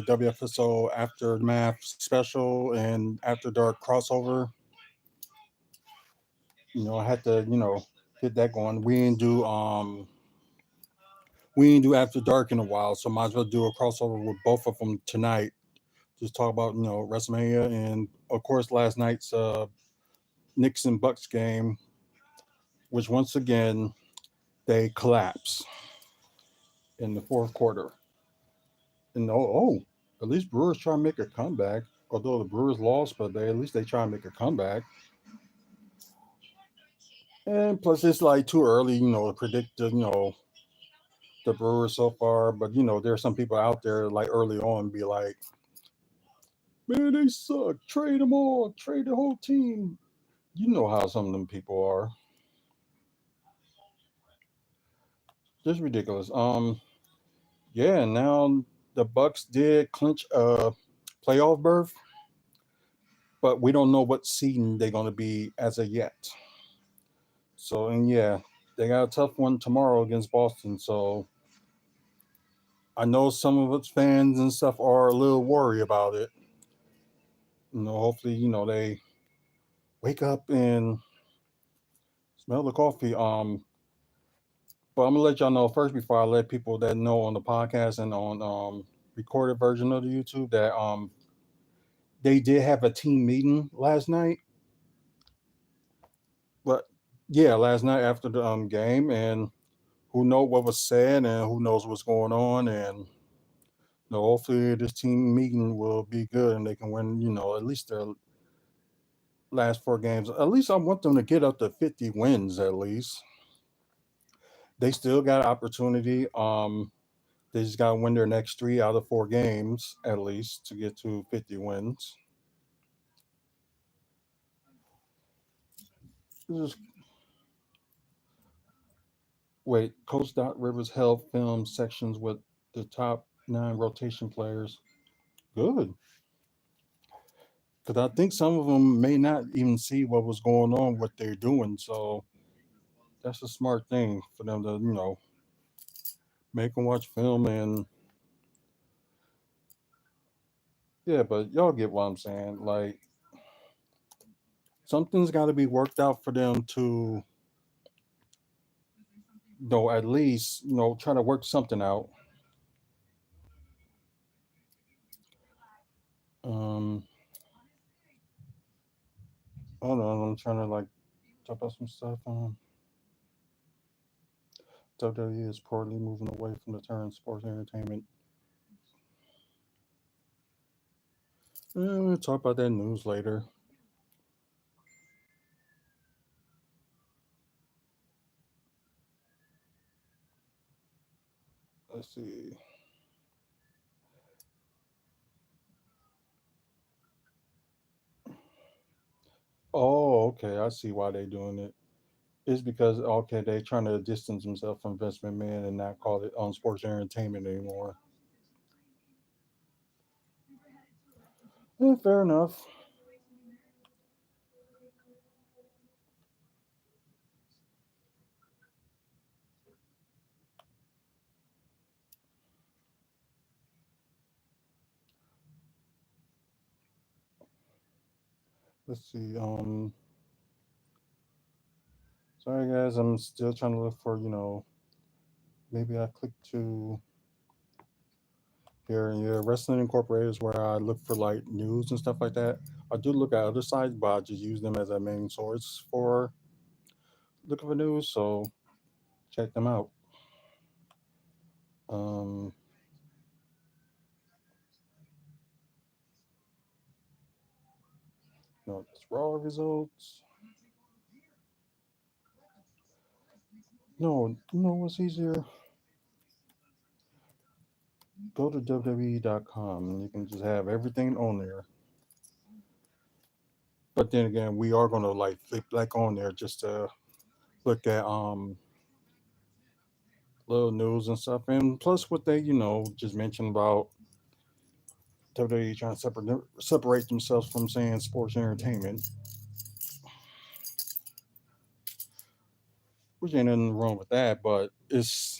WFSO Aftermath special and After Dark crossover. I had to, get that going. We didn't do After Dark in a while, so might as well do a crossover with both of them tonight. Just talk about WrestleMania and of course last night's Knicks and Bucks game, which once again they collapse in the fourth quarter. And at least Brewers try to make a comeback. Although the Brewers lost, but at least they try to make a comeback. And plus, it's like too early, to predict the Brewers so far. But there's some people out there like early on be like, "Man, they suck. Trade them all. Trade the whole team." You know how some of them people are. Just ridiculous. Yeah. Now the Bucks did clinch a playoff berth, but we don't know what seeding they're going to be as of yet. So, and yeah, they got a tough one tomorrow against Boston. So I know some of its fans and stuff are a little worried about it. Hopefully, they wake up and smell the coffee. But I'm gonna let y'all know first before I let people that know on the podcast and on recorded version of the YouTube that they did have a team meeting last night. But yeah, last night after the game, and who knows what was said and who knows what's going on, and hopefully this team meeting will be good and they can win. At least their last four games. At least I want them to get up to 50 wins. At least they still got opportunity. They just got to win their next three out of four games at least to get to 50 wins. Just wait. Coach Doc Rivers held film sections with the top nine rotation players. Good. Because I think some of them may not even see what was going on, what they're doing. So that's a smart thing for them to, make them watch film. And yeah, but y'all get what I'm saying. Like, something's got to be worked out for them to, at least, try to work something out. Um, Hold on, I'm trying to like talk about some stuff. WWE is poorly moving away from the term sports entertainment. We'll talk about that news later. Let's see. Oh, okay. I see why they're doing it. It's because okay, they're trying to distance themselves from Vince McMahon and not call it on sports entertainment anymore. Yeah, fair enough. Let's see. Sorry guys, I'm still trying to look for maybe I click to here. Yeah, Wrestling Incorporated is where I look for like news and stuff like that. I do look at other sites, but I just use them as a main source for looking for news. So check them out. Um, no, it's Raw results. No, what's easier? Go to WWE.com and you can just have everything on there. But then again, we are gonna like click back on there just to look at little news and stuff, and plus what they just mentioned about WWE trying to separate themselves from saying sports entertainment, which ain't nothing wrong with that, but it's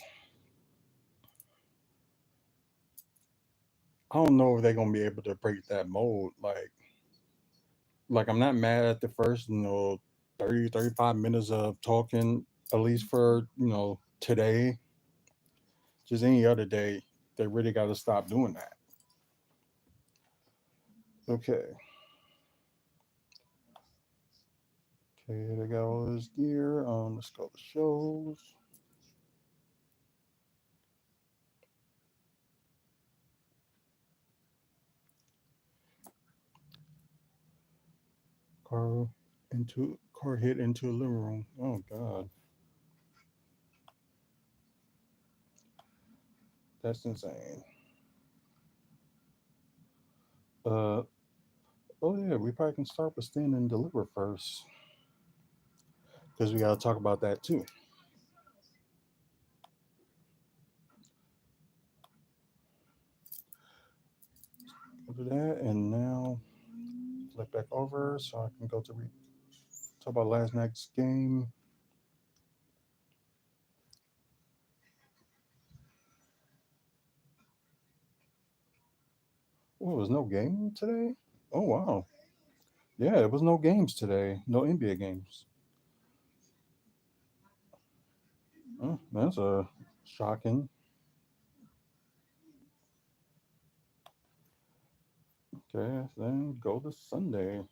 I don't know if they're gonna be able to break that mold. Like I'm not mad at the first, 30, 35 minutes of talking, at least for, today. Just any other day, they really got to stop doing that. Okay. Okay, they got all this gear. Let's go to shows. Car car hit into a living room. Oh God, that's insane. Uh oh yeah, we probably can start with stand and deliver first because we got to talk about that too. Go to that, and now flip back over so I can go to talk about last night's game. Oh, there was no game today. Oh wow, yeah, there was no games today. No NBA games. Oh, that's shocking. Okay, then go to Sunday.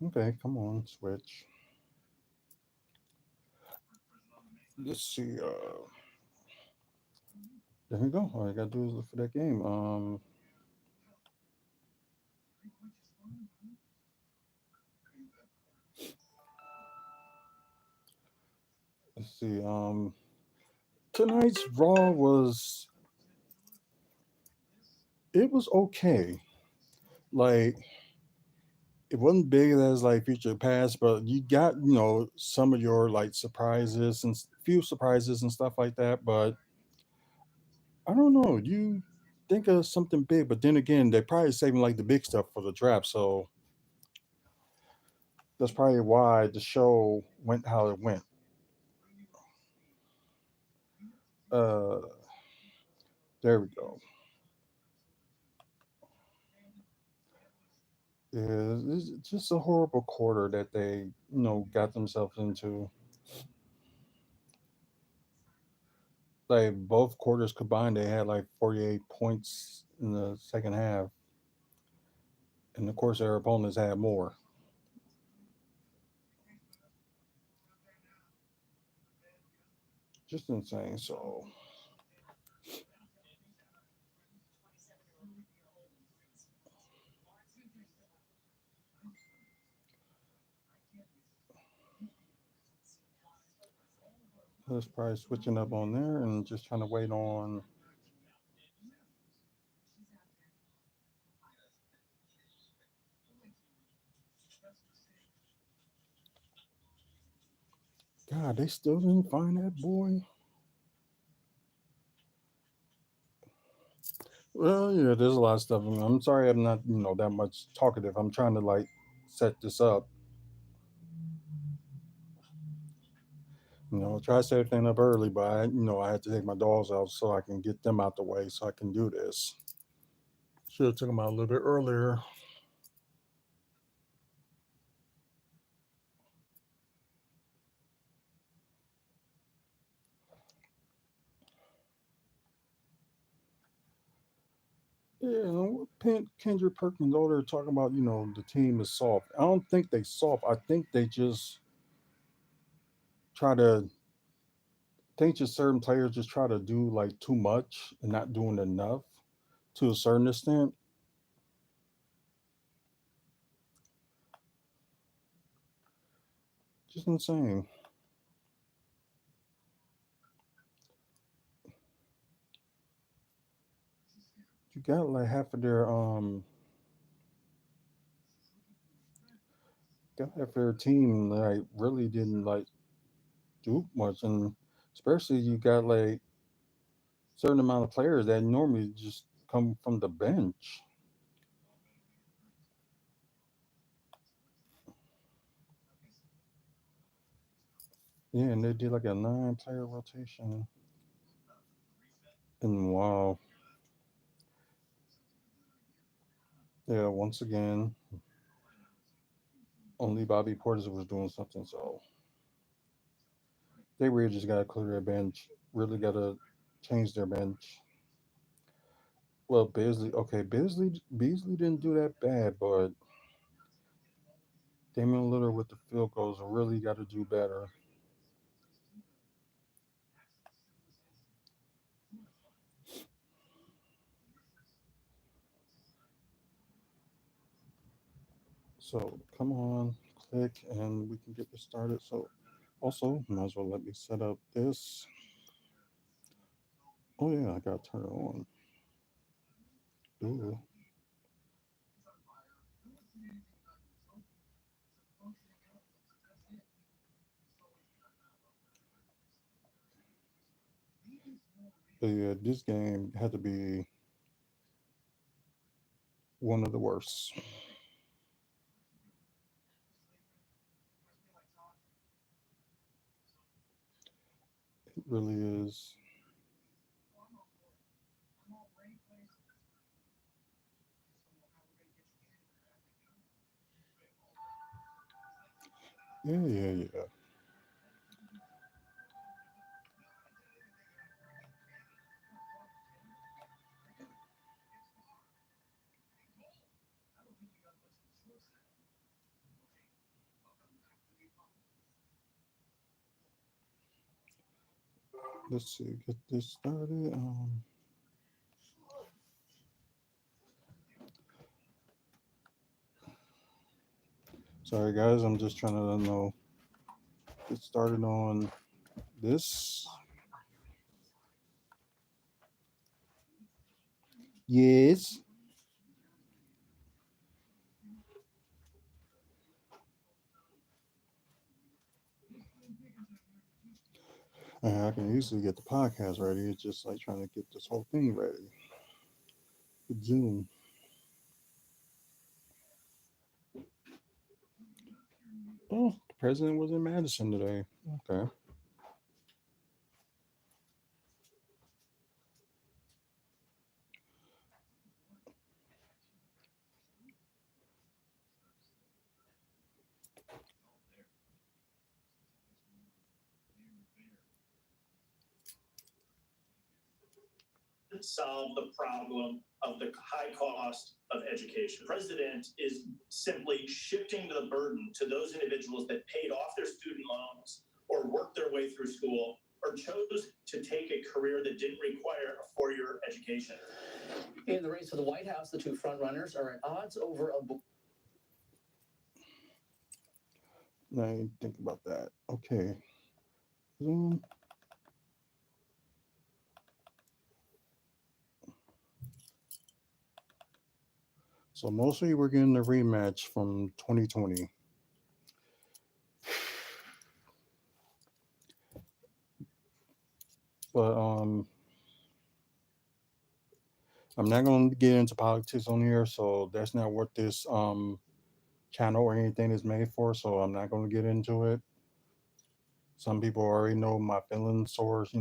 Okay, come on, switch. Let's see. There we go. All I gotta do is look for that game. Let's see. Tonight's Raw it was okay. Like it wasn't big as like future past, but you got some of your like surprises and few surprises and stuff like that. But I don't know. You think of something big, but then again, they're probably saving like the big stuff for the draft. So that's probably why the show went how it went. Uh, there we go. Yeah, it's just a horrible quarter that they, got themselves into. Like both quarters combined, they had like 48 points in the second half, and of course their opponents had more. Just insane. So that's probably switching up on there and just trying to wait on. God, they still didn't find that boy. Well, yeah, there's a lot of stuff. I'm sorry, I'm not, that much talkative. I'm trying to like set this up. Try to set everything up early, but I had to take my dogs out so I can get them out the way so I can do this. Should have took them out a little bit earlier. Yeah, Kendrick Perkins older talking about, the team is soft. I don't think they soft. I think they just try to think just certain players just try to do like too much and not doing enough to a certain extent. Just insane. You got like half of their got half their team like really didn't like do much, and especially you got like certain amount of players that normally just come from the bench. Yeah, and they did like a 9 player rotation. And wow, yeah, once again, only Bobby Portis was doing something. So they really just got to clear their bench. Really got to change their bench. Well, Beasley didn't do that bad, but Damian Lillard with the field goals really got to do better. So come on, click, and we can get this started. So also, might as well let me set up this. Oh yeah, I got to turn it on. Ooh. But yeah, this game had to be one of the worst. It really is. Yeah, yeah, yeah. Let's see, get this started. Sorry guys, I'm just trying to get started on this. Yes. I can easily get the podcast ready. It's just like trying to get this whole thing ready with Zoom. Oh, the president was in Madison today. Okay. Solve the problem of the high cost of education. The president is simply shifting the burden to those individuals that paid off their student loans or worked their way through school or chose to take a career that didn't require a four-year education. In the race for the White House, the two frontrunners are at odds over a Now I didn't think about that. Okay. Zoom. So mostly we're getting the rematch from 2020. But I'm not going to get into politics on here, so that's not what this channel or anything is made for. So I'm not going to get into it. Some people already know my feelings towards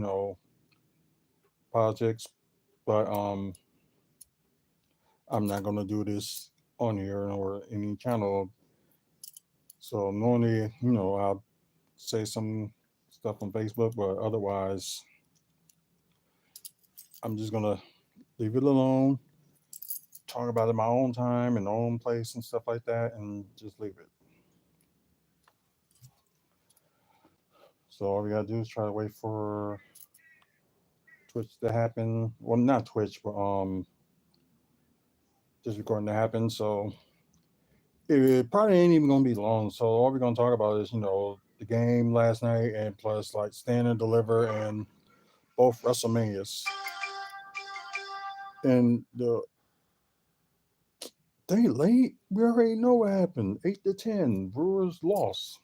politics, but I'm not going to do this on here or any channel. So normally, I'll say some stuff on Facebook, but otherwise, I'm just gonna leave it alone, talk about it in my own time, in my own place, and stuff like that, and just leave it. So all we gotta do is try to wait for Twitch to happen. Well, not Twitch, but just recording to happen. So it probably ain't even gonna be long. So all we're gonna talk about is the game last night and plus like Stand and Deliver and both WrestleManias. And they late. We already know what happened. 8-10. Brewers lost.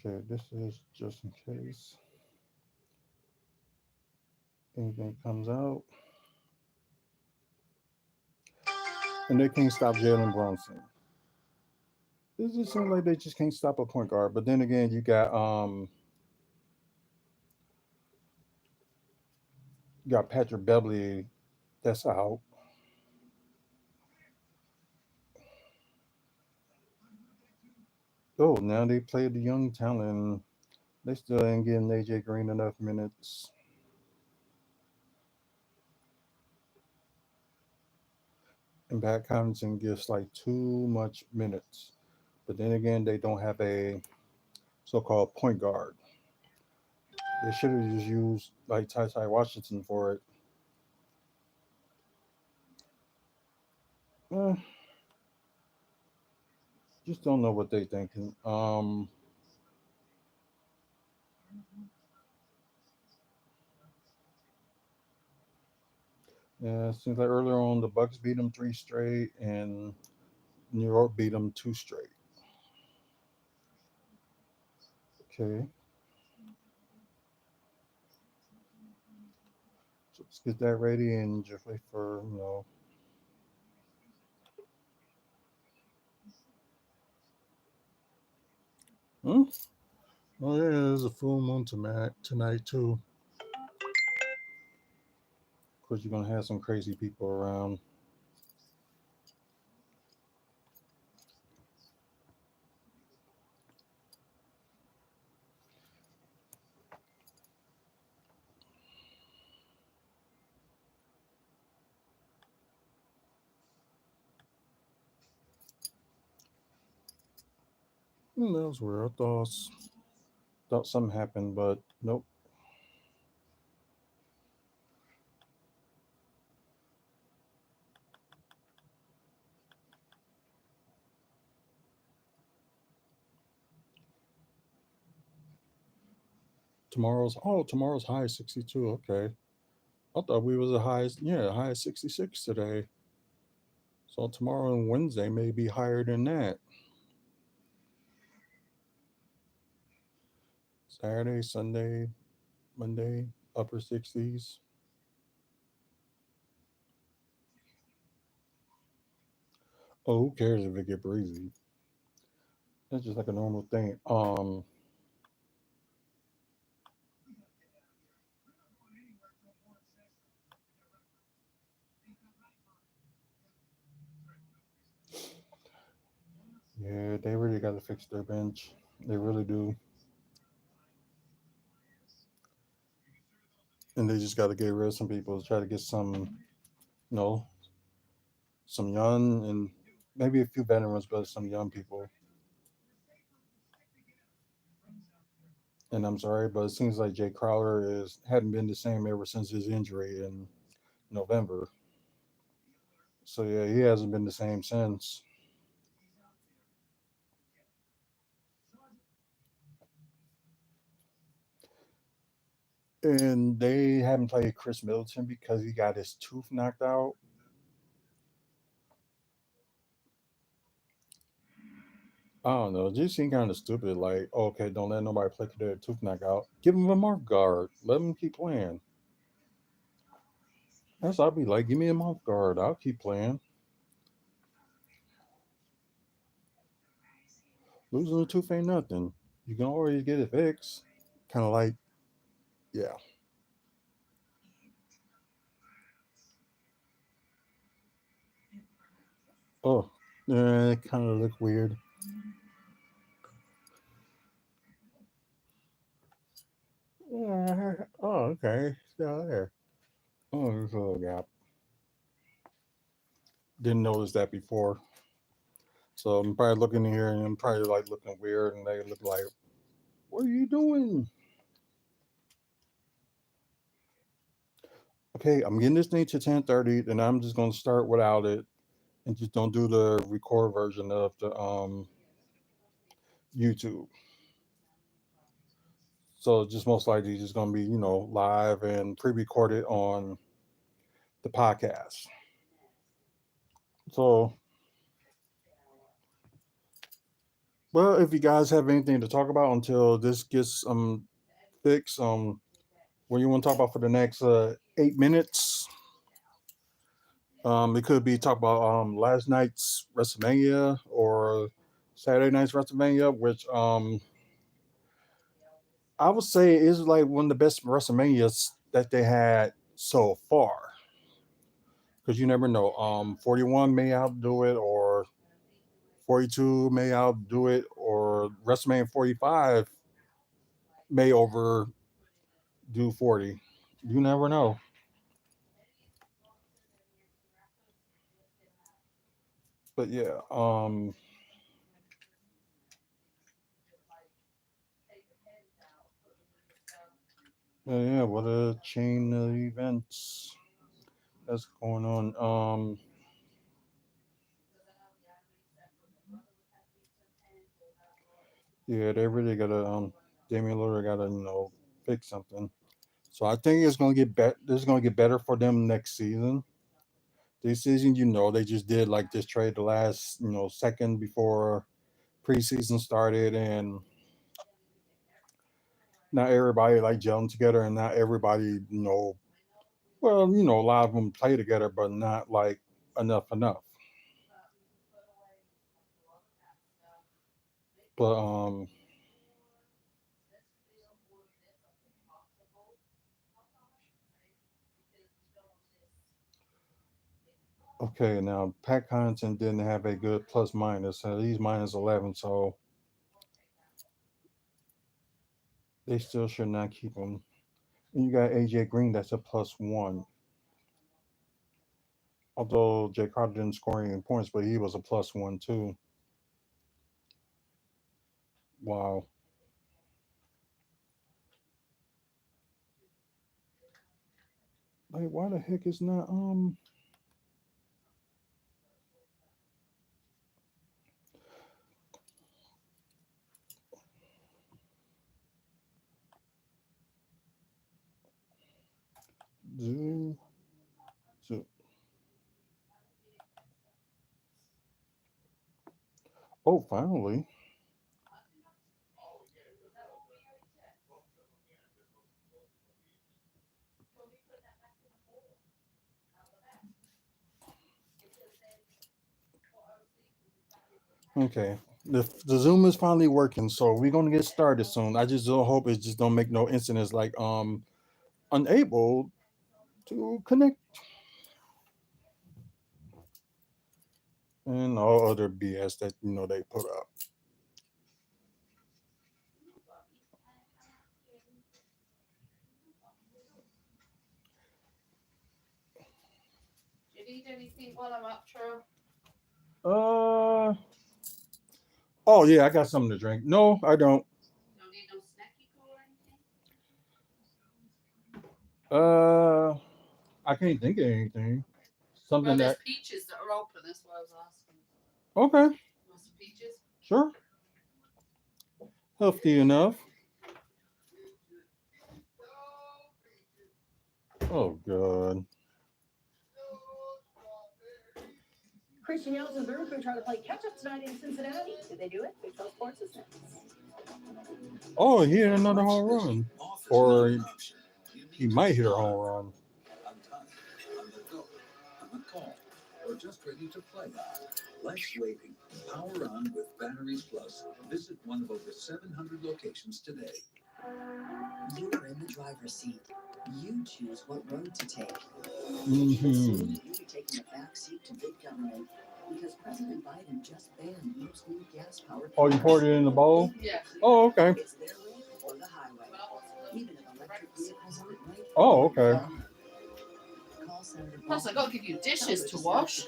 Okay, this is just in case. anything comes out, and they can't stop Jalen Brunson. It just seems like they just can't stop a point guard. But then again, you got Patrick Beverly that's out. Oh, now they play the young talent. They still ain't getting AJ Green enough minutes. And Pat Connaughton gets like too much minutes. But then again, they don't have a so-called point guard. They should have just used like Ty Washington for it. Eh, just don't know what they thinking. Yeah, it seems like earlier on the Bucks beat them three straight, and New York beat them two straight. Okay, so let's get that ready and just wait for Hmm? Oh yeah, there's a full moon tonight too. Of course, you're gonna have some crazy people around. That was weird. Thought something happened, but nope. Tomorrow's high is 62. Okay, I thought we was a high 66 today. So tomorrow and Wednesday may be higher than that. Saturday, Sunday, Monday, upper 60s. Oh, who cares if it get breezy? That's just like a normal thing. Yeah, they really got to fix their bench. They really do, and they just got to get rid of some people. Try to get you know, some young and maybe a few veterans, but some young people. And I'm sorry, but it seems like Jay Crowder is hadn't been the same ever since his injury in November. So yeah, he hasn't been the same since. And they haven't played Chris Middleton because he got his tooth knocked out. I don't know. It just seemed kind of stupid. Like, okay, don't let nobody play their tooth knocked out. Give him a mouth guard. Let him keep playing. That's I'll be like, give me a mouth guard. I'll keep playing. Losing a tooth ain't nothing. You can always get it fixed. Kind of like, yeah. Oh, it kind of look weird. Yeah. Oh, okay. Still there. Oh, there's a little gap. Didn't notice that before. So I'm probably looking here and I'm probably like looking weird, and they look like, "What are you doing?" Okay, I'm getting this thing to 10:30, and I'm just gonna start without it, and just don't do the record version of the YouTube. So just most likely just gonna be live and pre-recorded on the podcast. So, well, if you guys have anything to talk about until this gets fixed, what do you want to talk about for the next 8 minutes. It could be talk about last night's WrestleMania or Saturday night's WrestleMania, which I would say is like one of the best WrestleManias that they had so far. Because you never know. 41 may outdo it, or 42 may outdo it, or WrestleMania 45 may overdo 40. You never know. But yeah, yeah, what a chain of events that's going on. Yeah, they really gotta Damian Lillard gotta fix something. So I think it's gonna get better. This is gonna get better for them next season. This season, they just did like this trade the last second before preseason started, and not everybody like gelling together, and not everybody well, a lot of them play together, but not like enough. But okay, now Pat Connaughton didn't have a good plus minus. So he's minus 11, so they still should not keep him. And you got AJ Green that's a +1. Although Jay Crowder didn't score any points, but he was a +1 too. Wow. Like, why the heck is not zoo, zoo. Oh, finally. Okay. The Zoom is finally working, so we're gonna get started soon. I just don't hope it just don't make no incidents like unable to connect and all other BS that they put up. Do you need anything while I'm up, True? Uh oh yeah, I got something to drink. No, I don't. You don't need no snacky or anything? I can't think of anything. Well, Something there's that peaches that are open. That's what I was asking. okay, Want some peaches? sure, healthy enough. Oh god. Christian Yells and Brew Crew try to play catch up tonight in Cincinnati. Did they do it? Big 12 Sports is next. Oh, he hit another home run, or he might hit a home run. Or just ready to play. Less waiting. Power on with Batteries Plus. Visit one of over 700 locations today. You're in the driver's seat. You choose what road to take. Mm-hmm. You'll be taking a back seat to big government because President Biden just banned most new gas-powered Oh, you poured it in the bowl? Yeah. Oh, okay. It's their way or the highway. Even if electric vehicles aren't right. Oh, okay. Call Senator Plus, I gotta give you dishes to wash.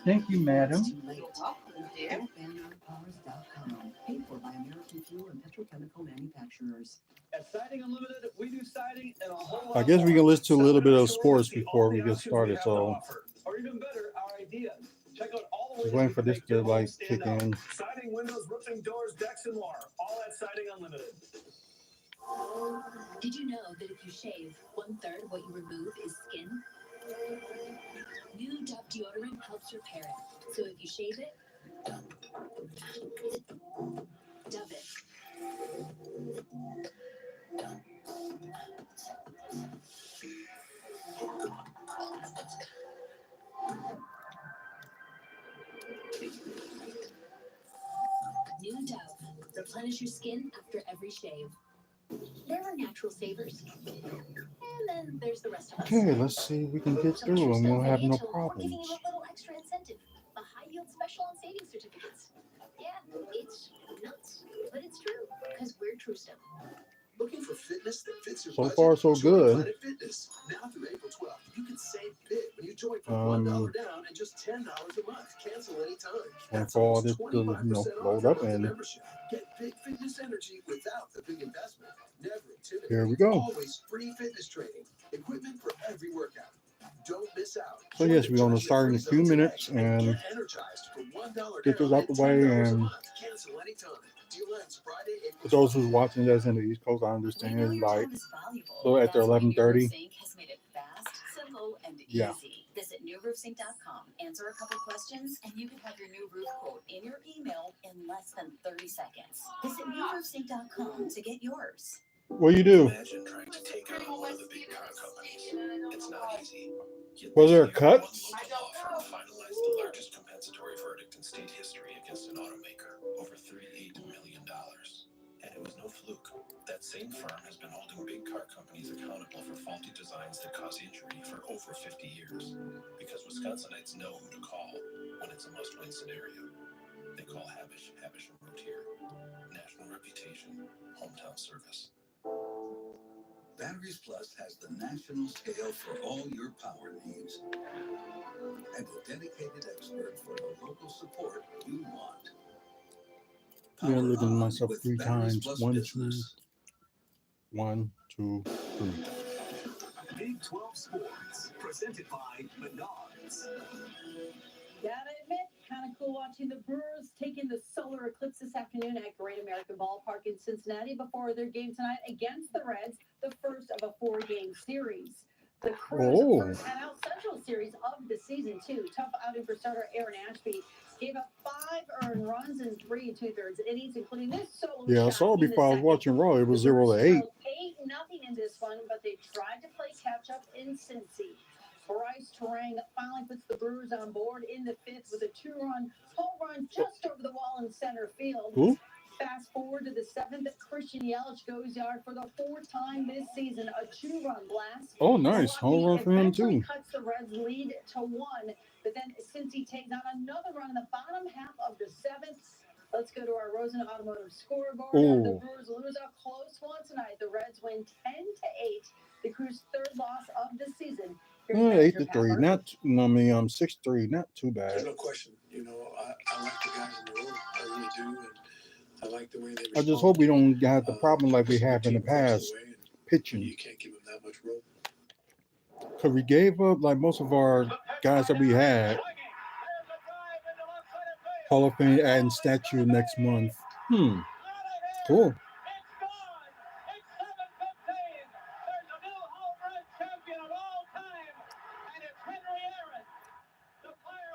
Thank you, madam. You're welcome, dear. GoBanOutCars.com. Paid for by American Fuel and Petrochemical Manufacturers. At Siding Unlimited, we do siding and a whole lot I guess we can more. listen to a little bit of Self-assured sports to see before all we the get options started. have to So offer. Or even better, our ideas. Check out all the just ways waiting we for can this make to your home like stand kick out. in. Siding, windows, roofing, doors, decks, and more. All at Siding Unlimited. Did you know that if you shave, 1/3 of what you remove is skin? New Dove deodorant helps repair it. So if you shave it, Dove it. replenish your skin after every shave. There are natural savers. And then there's the rest of us. Okay, let's see if we can get So through and we'll have no Financial, we're giving you problems. a little extra incentive. A high-yield special on savings certificates. Yeah, it's nuts, but it's true, because we're Trustem. Looking for fitness that fits your So budget? far, so Join good. Planet Fitness. Now through April 12th, you can save big when you join for $1 down and just $10 a month. Cancel anytime. And That's for all almost this to 25% off load your up monthly and membership. Get big fitness energy without the big investment. Never intimidating. here we go. Always free fitness training. Equipment for every workout. Don't miss out. So yes, we're gonna start in a few minutes and get energized for $1 get this down out the and way. $10 a And month. Cancel anytime. Deal ends Friday, April for those who's 12th. watching that's in the East Coast, I We know understand your like time is valuable. so after That's why New 11:30. Roof Sync has made it fast, simple, and Yeah. easy. Visit newroofsync.com, answer a couple questions, and you can have your new roof quote in your email in less than 30 seconds. Visit newroofsync.com to get yours. What do you do? Imagine trying to take on one of the big car companies. It's not easy. Yet Was this there year, cuts? one local law firm finalized the largest compensatory verdict in state history against an automaker, over $38 million. And it was no fluke. That same firm has been holding big car companies accountable for faulty designs that cause injury for over 50 years. Because Wisconsinites know who to call when it's a must-win scenario. They call Habish & Routier. National reputation, hometown service. Batteries Plus has the national scale for all your power needs and a dedicated expert for the local support you want. Yeah, Power looking at on myself with 3 Batteries times. Plus 1, 2, Business. 1, 2, 3. Big 12 Sports, presented by Menards. Gotta admit, kind of cool watching the Brewers taking the solar eclipse this afternoon at Great American Ballpark in Cincinnati before their game tonight against the Reds, the first of a 4-game series. The Crew's first NL Central series of the season, too. Tough outing for starter Aaron Ashby. Gave up 5 earned runs in 3 2/3 innings, including this solo Yeah, I shot saw it in the before I was second. watching Raw. It was The 0 Brewers to 8. trailed 8-0 in this one, but they tried to play catch up in Cincy. Bryce Terang finally puts the Brewers on board in the 5th with a 2-run home run just over the wall in center field. Who? Fast forward to the 7th, Christian Yelich goes yard for the 4th time this season, a 2-run blast. Oh, nice. Home run for him, Eventually too. cuts the Reds' lead to 1, but then Cincy takes on another run in the bottom half of the 7th. Let's go to our Rosen Automotive scoreboard. The Brewers lose a close one tonight. The Reds win 10-8. The Crew's 3rd loss of the season. 8-3. Not, I mean, 6-3. Not too bad. There's no question. You know, I like the guys in the room. I really do. And I like the way they respond. I just hope we don't have the problem like we have in the past, pitching. You can't give them that much rope. Because we gave up like most of our guys that we had. Hall of Fame adding statue next month. Cool.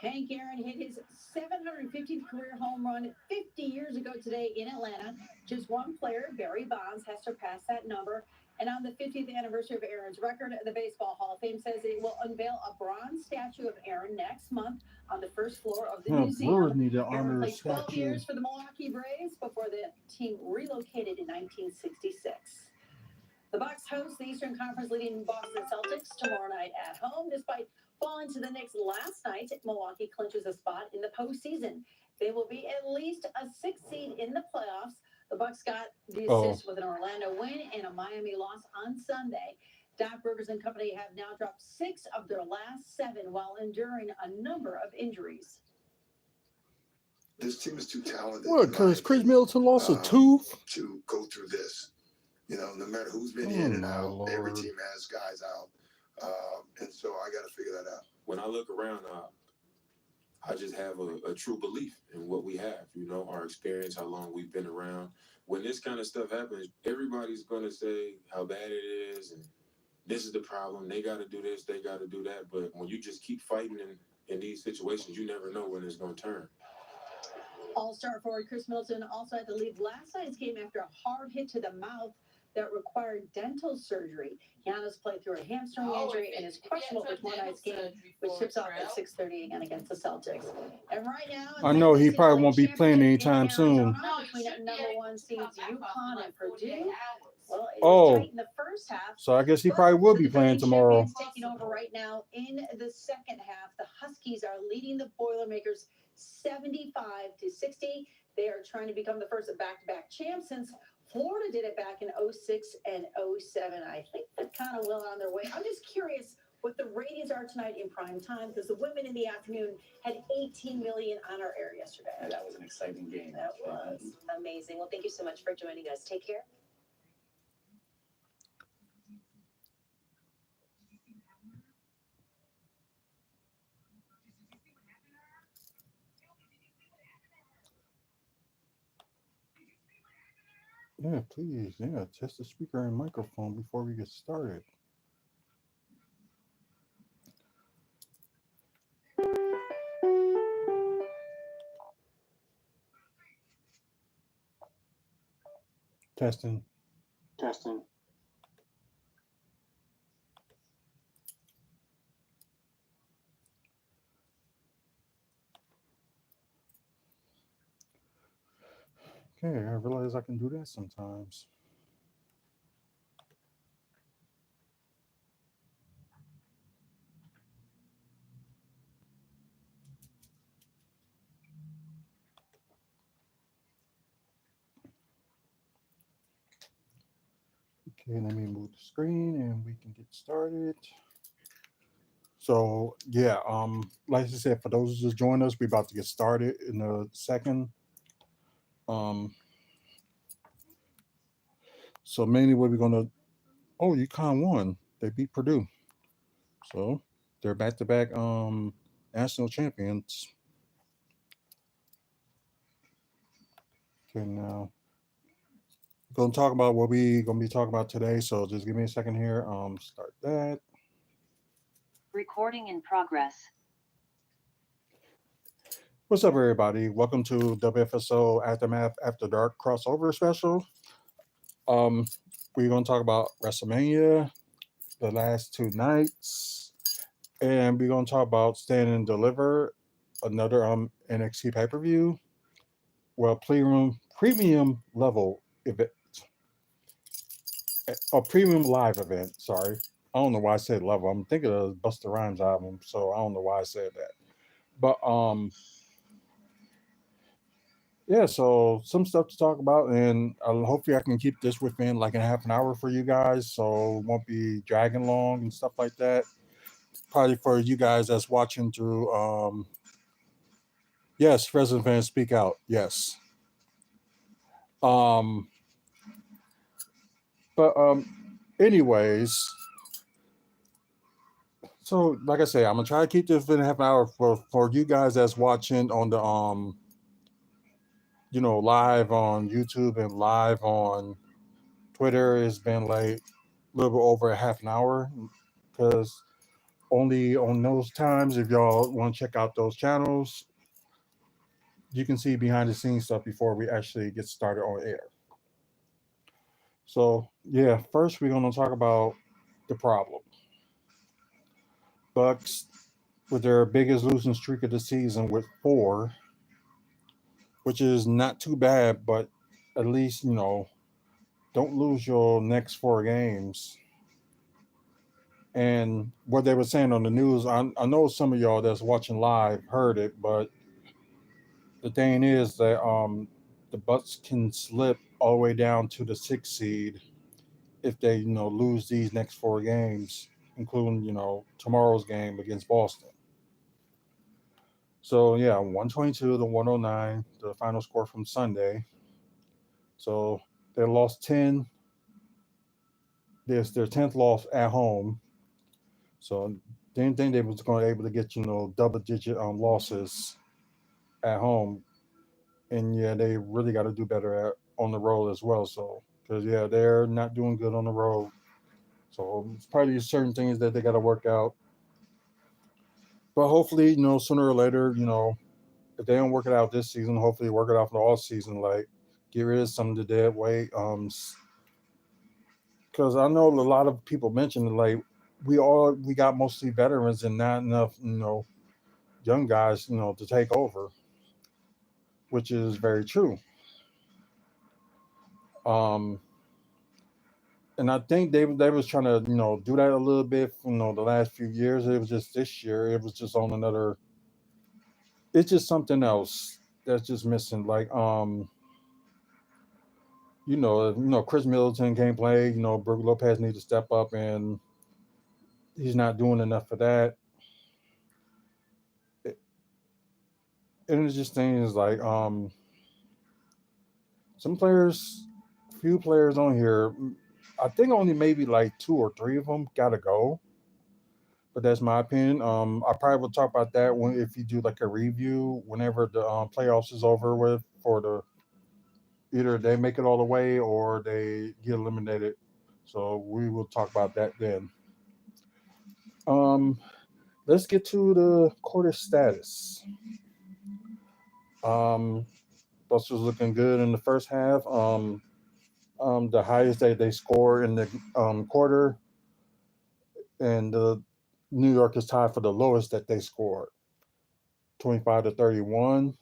Hank Aaron hit his 750th career home run 50 years ago today in Atlanta. Just one player, Barry Bonds, has surpassed that number. And on the 50th anniversary of Aaron's record, the Baseball Hall of Fame says it will unveil a bronze statue of Aaron next month on the first floor of the museum. Brewers need to Aaron honor played 12 statue. years for the Milwaukee Braves before the team relocated in 1966. The Bucks host the Eastern Conference leading Boston Celtics tomorrow night at home. Despite falling to the Knicks last night, Milwaukee clinches a spot in the postseason. They will be at least a 6th seed in the playoffs. The Bucks got the assist with an Orlando win and a Miami loss on Sunday. Doc Rivers and company have now dropped 6 of their last 7 while enduring a number of injuries. This team is too talented. What? Because Chris Middleton lost a tooth? To go through this. You know, no matter who's been in and out, every team has guys out. And so I got to figure that out. When I look around, I just have a true belief in what we have, you know, our experience, how long we've been around. When this kind of stuff happens, everybody's going to say how bad it is and this is the problem. They got to do this, they got to do that. But when you just keep fighting in these situations, you never know when it's going to turn. All-star forward Chris Middleton also had to leave last night's game after a hard hit to the mouth. that required dental surgery. Giannis played through a hamstring injury and is questionable for tomorrow night's game, which tips off at 6:30 again against the Celtics. And right now, I know he probably won't be playing anytime soon. Between number one seeds UConn and Purdue. Well, it Oh. was tight in the first half. So I guess he probably will be playing tomorrow. Taking over right now in the second half. The Huskies are leading the Boilermakers 75-60. They are trying to become the first back-to-back champs since Florida did it back in 06 and 07. I think they're kind of well on their way. I'm just curious what the ratings are tonight in prime time because the women in the afternoon had 18 million on our air yesterday. Yeah, that was an exciting game. That was amazing. Well, thank you so much for joining us. Take care. Yeah, please. Yeah, test the speaker and microphone before we get started. Testing. Testing. Okay, I realize I can do that sometimes. Okay, let me move the screen and we can get started. So yeah, like I said, for those who just joined us, we're about to get started in a second. So mainly what we're gonna UConn won. They beat Purdue. So they're back-to-back national champions. Okay, now we're gonna talk about what we're gonna be talking about today. So just give me a second here. Start that. Recording in progress. What's up, everybody? Welcome to WFSO Aftermath After Dark crossover special. We're gonna talk about WrestleMania, the last two nights, and we're gonna talk about Stand and Deliver, another NXT pay-per-view. Well, premium level event, a premium live event. Sorry, I don't know why I said level. I'm thinking of Busta Rhymes album, so I don't know why I said that. But yeah, so some stuff to talk about, and hopefully I can keep this within like a half an hour for you guys, so it won't be dragging long and stuff like that. Probably for you guys that's watching through. Yes, resident fans, speak out. Yes. Anyways, so like I say, I'm gonna try to keep this within half an hour for you guys that's watching on the live on YouTube and live on Twitter. It's been like a little bit over a half an hour because only on those times, if y'all want to check out those channels, you can see behind the scenes stuff before we actually get started on air. So yeah, first we're gonna talk about the problem. Bucks with their biggest losing streak of the season with 4, which is not too bad, but at least, don't lose your next 4 games. And what they were saying on the news, I know some of y'all that's watching live heard it, but the thing is that the Bucks can slip all the way down to the 6th seed if they, lose these next 4 games, including, tomorrow's game against Boston. So yeah, 122-109, the final score from Sunday. So they lost 10. There's their 10th loss at home. So they didn't think they was going to be able to get, double-digit losses at home. And yeah, they really got to do better on the road as well. So, because yeah, they're not doing good on the road. So it's probably certain things that they got to work out. But hopefully, sooner or later, if they don't work it out this season, hopefully work it out for the all season. Like get rid of some of the dead weight. because I know a lot of people mentioned like we got mostly veterans and not enough young guys to take over, which is very true. Um, and I think they was trying to do that a little bit the last few years. It was just this year it was just on another. It's just something else that's just missing. Like Chris Middleton can't play. Brook Lopez needs to step up, and he's not doing enough for that. And it's just things like some players, few players on here. I think only maybe like 2 or 3 of them gotta go. But that's my opinion. I probably will talk about that when if you do like a review whenever the playoffs is over with for the either they make it all the way or they get eliminated. So we will talk about that then. Um, let's get to the quarter status. Bucks was looking good in the first half. The highest they score in the quarter, and New York is tied for the lowest that they scored, 25-31.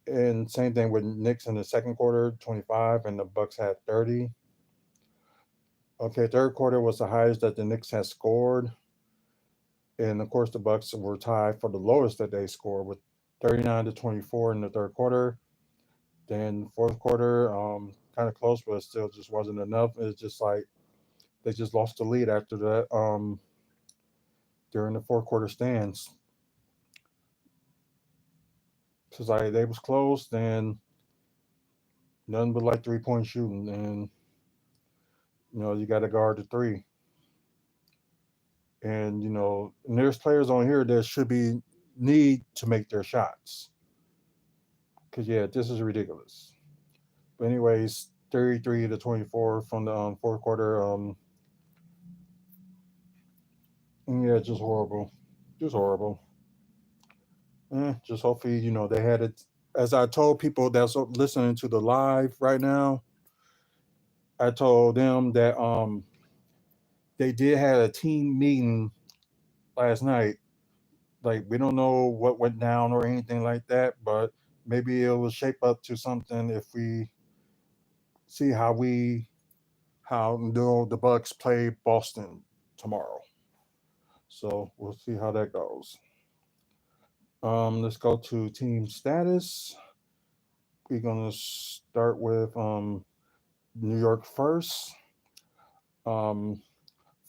And same thing with Knicks in the second quarter, 25, and the Bucks had 30. Okay, third quarter was the highest that the Knicks had scored, and of course the Bucks were tied for the lowest that they scored with 39-24 in the third quarter. Then fourth quarter, kind of close, but it still just wasn't enough. It's just like they just lost the lead after that during the fourth quarter stands. So it's like they was close, then nothing but like 3-point shooting, and you got to guard the three. And and there's players on here that should be need to make their shots. Cause yeah, this is ridiculous. But anyways, 33-24 from the fourth quarter. Yeah, just horrible, just horrible. Just hopefully they had it. As I told people that's listening to the live right now, I told them that they did have a team meeting last night. Like we don't know what went down or anything like that, but maybe it will shape up to something if we see how the Bucks play Boston tomorrow. So we'll see how that goes. Let's go to team status. We're gonna start with New York first. Um,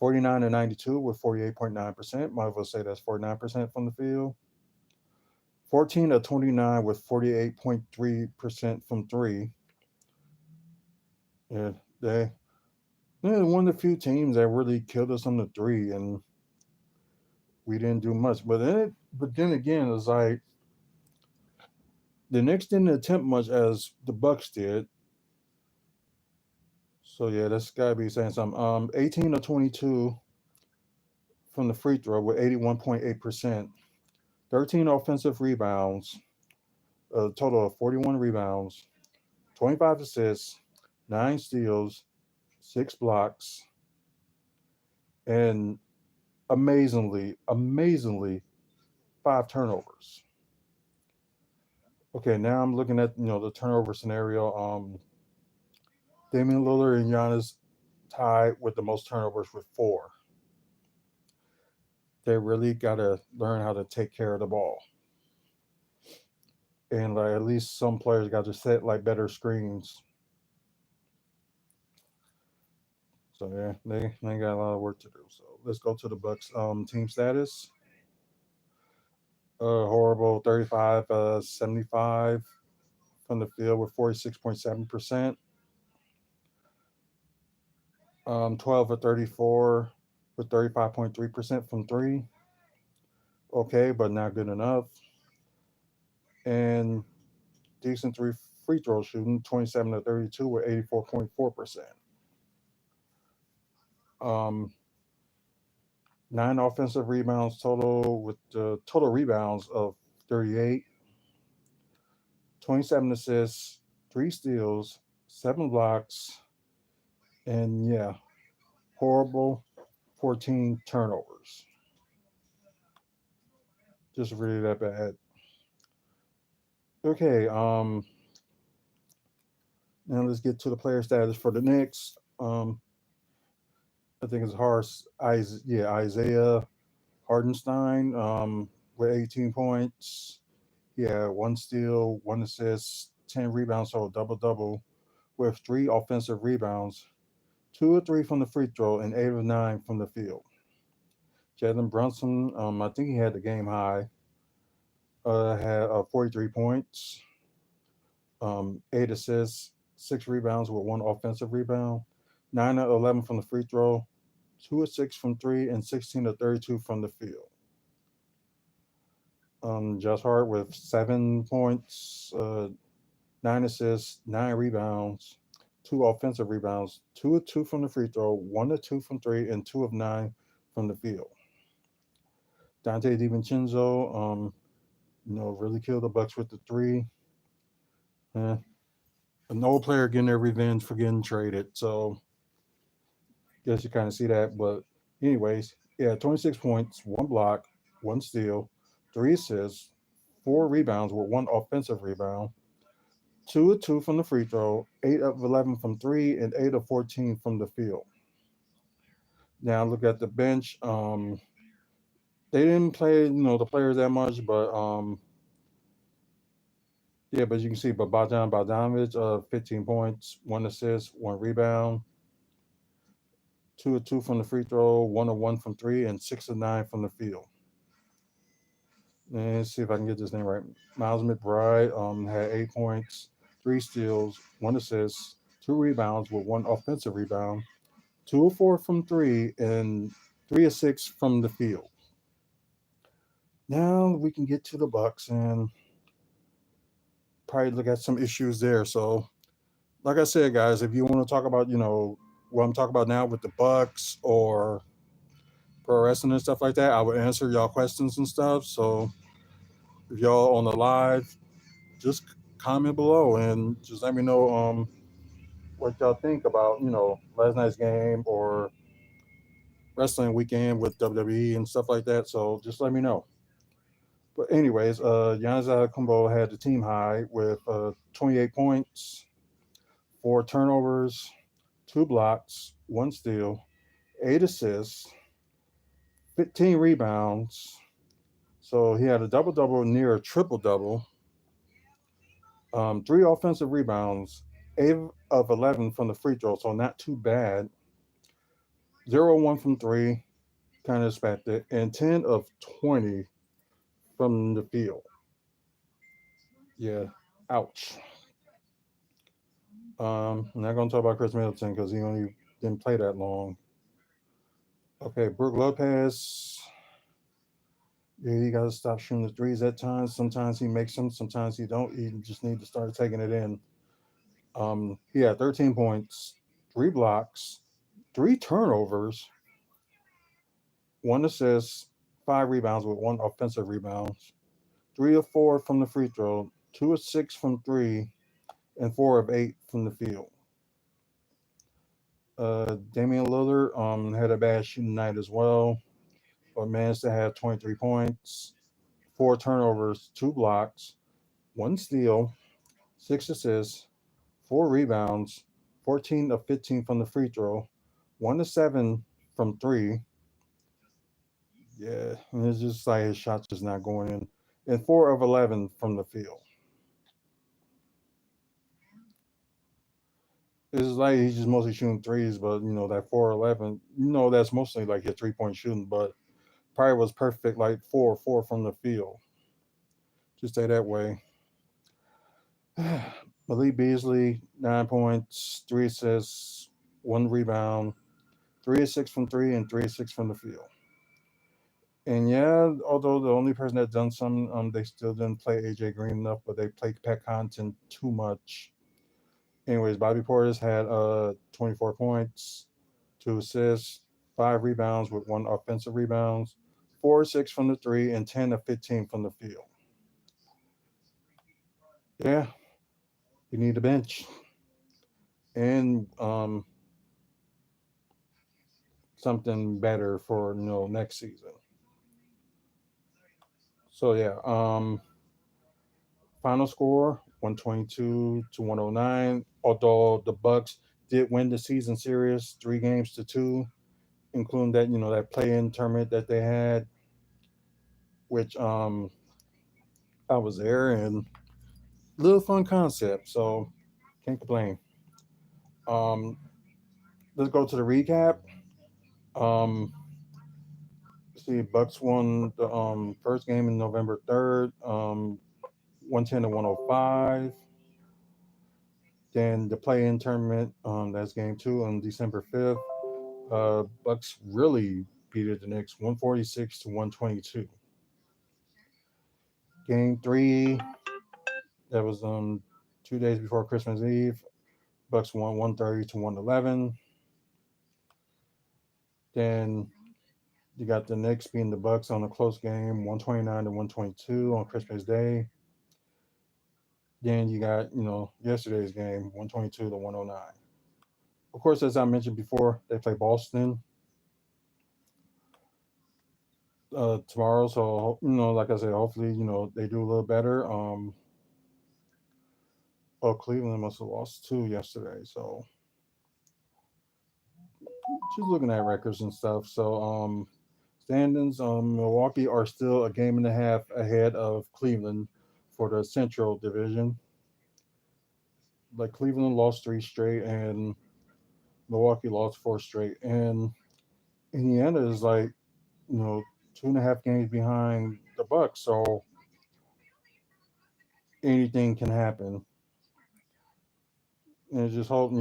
49-92 with 48.9%. Might as well say that's 49% from the field. 14-29 with 48.3% from three. Yeah, they're one of the few teams that really killed us on the three, and we didn't do much. But then again, it's like the Knicks didn't attempt much as the Bucks did. So yeah, that's gotta be saying something. 18-22 from the free throw with 81.8%. 13 offensive rebounds, a total of 41 rebounds, 25 assists, 9 steals, 6 blocks, and amazingly, 5 turnovers. Okay, now I'm looking at the turnover scenario. Damian Lillard and Giannis tied with the most turnovers with 4. They really got to learn how to take care of the ball. And like at least some players got to set like better screens. So yeah, they got a lot of work to do. So let's go to the Bucks team status. Horrible 35-75 from the field with 46.7%. 12-34 with 35.3% from three. Okay, but not good enough. And decent free throw shooting, 27-32 with 84.4%. 9 offensive rebounds total with the total rebounds of 38. 27 assists, 3 steals, 7 blocks, and yeah, horrible, 14 turnovers. Just really that bad. Okay, now let's get to the player status for the Knicks. I think it's Isaiah Hardenstein with 18 points. He had 1 steal, 1 assist, 10 rebounds, so a double-double with 3 offensive rebounds, 2 of 3 from the free throw, and 8 of 9 from the field. Jalen Brunson, I think he had the game high, had 43 points, 8 assists, 6 rebounds with 1 offensive rebound, 9 of 11 from the free throw, 2 of 6 from 3, and 16 of 32 from the field. Josh Hart with 7 points, 9 assists, 9 rebounds, 2 offensive rebounds, 2 of 2 from the free throw, 1 of 2 from 3, and 2 of 9 from the field. Dante DiVincenzo, really killed the Bucks with the 3. An old player getting their revenge for getting traded, so guess you kind of see that. But anyways, yeah, 26 points, 1 block, 1 steal, 3 assists, 4 rebounds with 1 offensive rebound, 2 of 2 from the free throw, 8 of 11 from 3, and 8 of 14 from the field. Now look at the bench. They didn't play, the players that much, but but you can see, but Bogdan Bogdanovic, 15 points, 1 assist, 1 rebound, 2 of 2 from the free throw, 1 of 1 from 3, and 6 of 9 from the field. And let's see if I can get this name right. Miles McBride had 8 points, 3 steals, 1 assist, 2 rebounds with 1 offensive rebound, 2 of 4 from 3, and 3 of 6 from the field. Now we can get to the Bucks and probably look at some issues there. So, like I said, guys, if you want to talk about, what I'm talking about now with the Bucks or pro wrestling and stuff like that, I would answer y'all questions and stuff. So, if y'all on the live, just comment below and just let me know what y'all think about, last night's game or wrestling weekend with WWE and stuff like that. So just let me know. But anyways, Giannis Antetokounmpo had the team high with 28 points, 4 turnovers, 2 blocks, 1 steal, 8 assists, 15 rebounds. So he had a double-double, near a triple-double, 3 offensive rebounds, 8 of 11 from the free throw, so not too bad. 0-1 from 3, kind of expected, and 10 of 20 from the field. Yeah, ouch. I'm not going to talk about Chris Middleton because he only didn't play that long. Okay, Brook Lopez. Yeah, you got to stop shooting the threes at times. Sometimes he makes them, sometimes he don't. You just need to start taking it in. He had 13 points, 3 blocks, 3 turnovers, 1 assist, 5 rebounds with 1 offensive rebound, 3 of 4 from the free throw, 2 of 6 from 3, and 4 of 8 from the field. Damian Lillard had a bad shooting night as well, but managed to have 23 points, 4 turnovers, 2 blocks, 1 steal, 6 assists, 4 rebounds, 14 of 15 from the free throw, 1 of 7 from 3. Yeah, and it's just like his shots just not going in, and 4 of 11 from the field. It's like he's just mostly shooting threes, but that 4-11, that's mostly like his 3-point shooting, but probably was perfect, like 4 from the field. Just stay that way. Malik Beasley, 9 points, 3 assists, 1 rebound, 3 of 6 from 3, and 3 of 6 from the field. And yeah, although the only person that done some, they still didn't play AJ Green enough, but they played Pat Connaughton too much. Anyways, Bobby Portis had 24 points, 2 assists, 5 rebounds with 1 offensive rebounds, 4 or 6 from the 3, and 10 of 15 from the field. Yeah, you need a bench. And something better for next season. So yeah, final score 122-109. Although the Bucks did win the season series 3-2, including that play-in tournament that they had, which I was there, and little fun concept, so can't complain. Um, let's go to the recap. Um, see, Bucks won the first game in November 3rd, 110-105. Then the play-in tournament, that's game 2 on December 5th. Bucks really beat the Knicks 146-122. Game 3, that was 2 days before Christmas Eve. Bucks won 130-111. Then you got the Knicks beating the Bucks on a close game, 129-122 on Christmas Day. Then you got yesterday's game, 122-109. Of course, as I mentioned before, they play Boston tomorrow. So like I said, hopefully they do a little better. Cleveland must have lost 2 yesterday. So just looking at records and stuff. So standings, Milwaukee are still a game and a half ahead of Cleveland for the Central Division. Like Cleveland lost 3 straight, and Milwaukee lost 4 straight, and Indiana is like 2.5 games behind the Bucks. So anything can happen, and just hope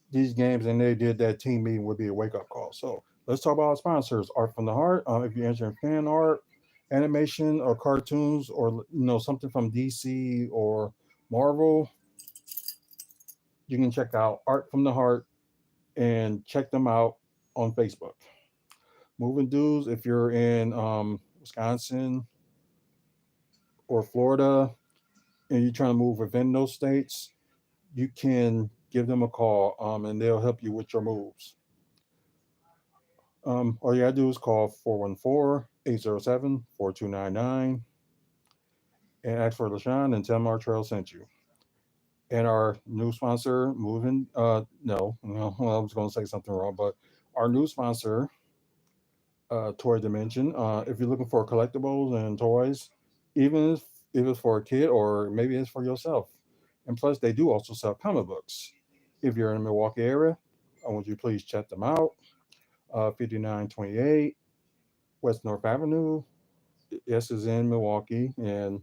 these games, and they did that team meeting, would be a wake up call. So let's talk about our sponsors. Art from the Heart. If you're interested in fan art, animation, or cartoons, or something from DC or Marvel, you can check out Art from the Heart and check them out on Facebook. Moving dudes, if you're in Wisconsin or Florida and you're trying to move within those states, you can give them a call, and they'll help you with your moves. All you gotta do is call 414-807-4299 and ask for LaShawn and tell them our trail sent you. And our new sponsor, Moving, no, well, I was going to say something wrong, but our new sponsor, Toy Dimension. If you're looking for collectibles and toys, even if it's for a kid or maybe it's for yourself. And plus, they do also sell comic books. If you're in the Milwaukee area, I want you to please check them out. 5928 West North Avenue. Yes, is in Milwaukee, and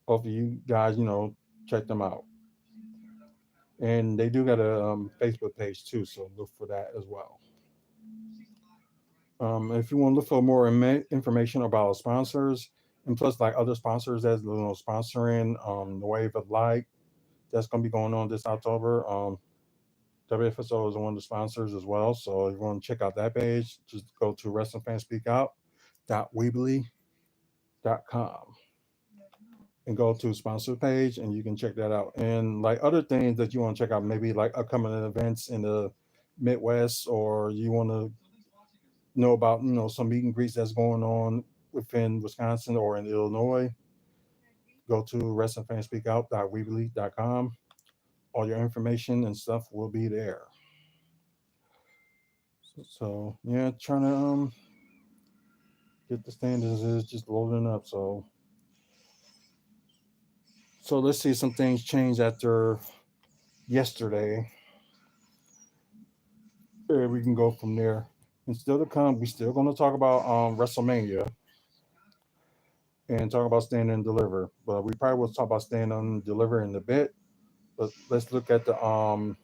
hopefully you guys, check them out. And they do got a Facebook page too, so look for that as well. If you want to look for more information about our sponsors, and plus like other sponsors that's sponsoring the Wave of Light that's going to be going on this October. WFSO is one of the sponsors as well. So if you want to check out that page, just go to WrestlingFansSpeakOut.weebly.com and go to sponsor page, and you can check that out. And like other things that you want to check out, maybe like upcoming events in the Midwest, or you want to know about some meet and greets that's going on within Wisconsin or in Illinois, go to WrestlingFansSpeakOut.weebly.com. All your information and stuff will be there. So yeah, trying to get the standards is just loading up. So let's see, some things changed after yesterday. We can go from there. And still to come, we still going to talk about WrestleMania and talk about Stand and Deliver. But we probably will talk about Stand and Deliver in a bit. But let's look at the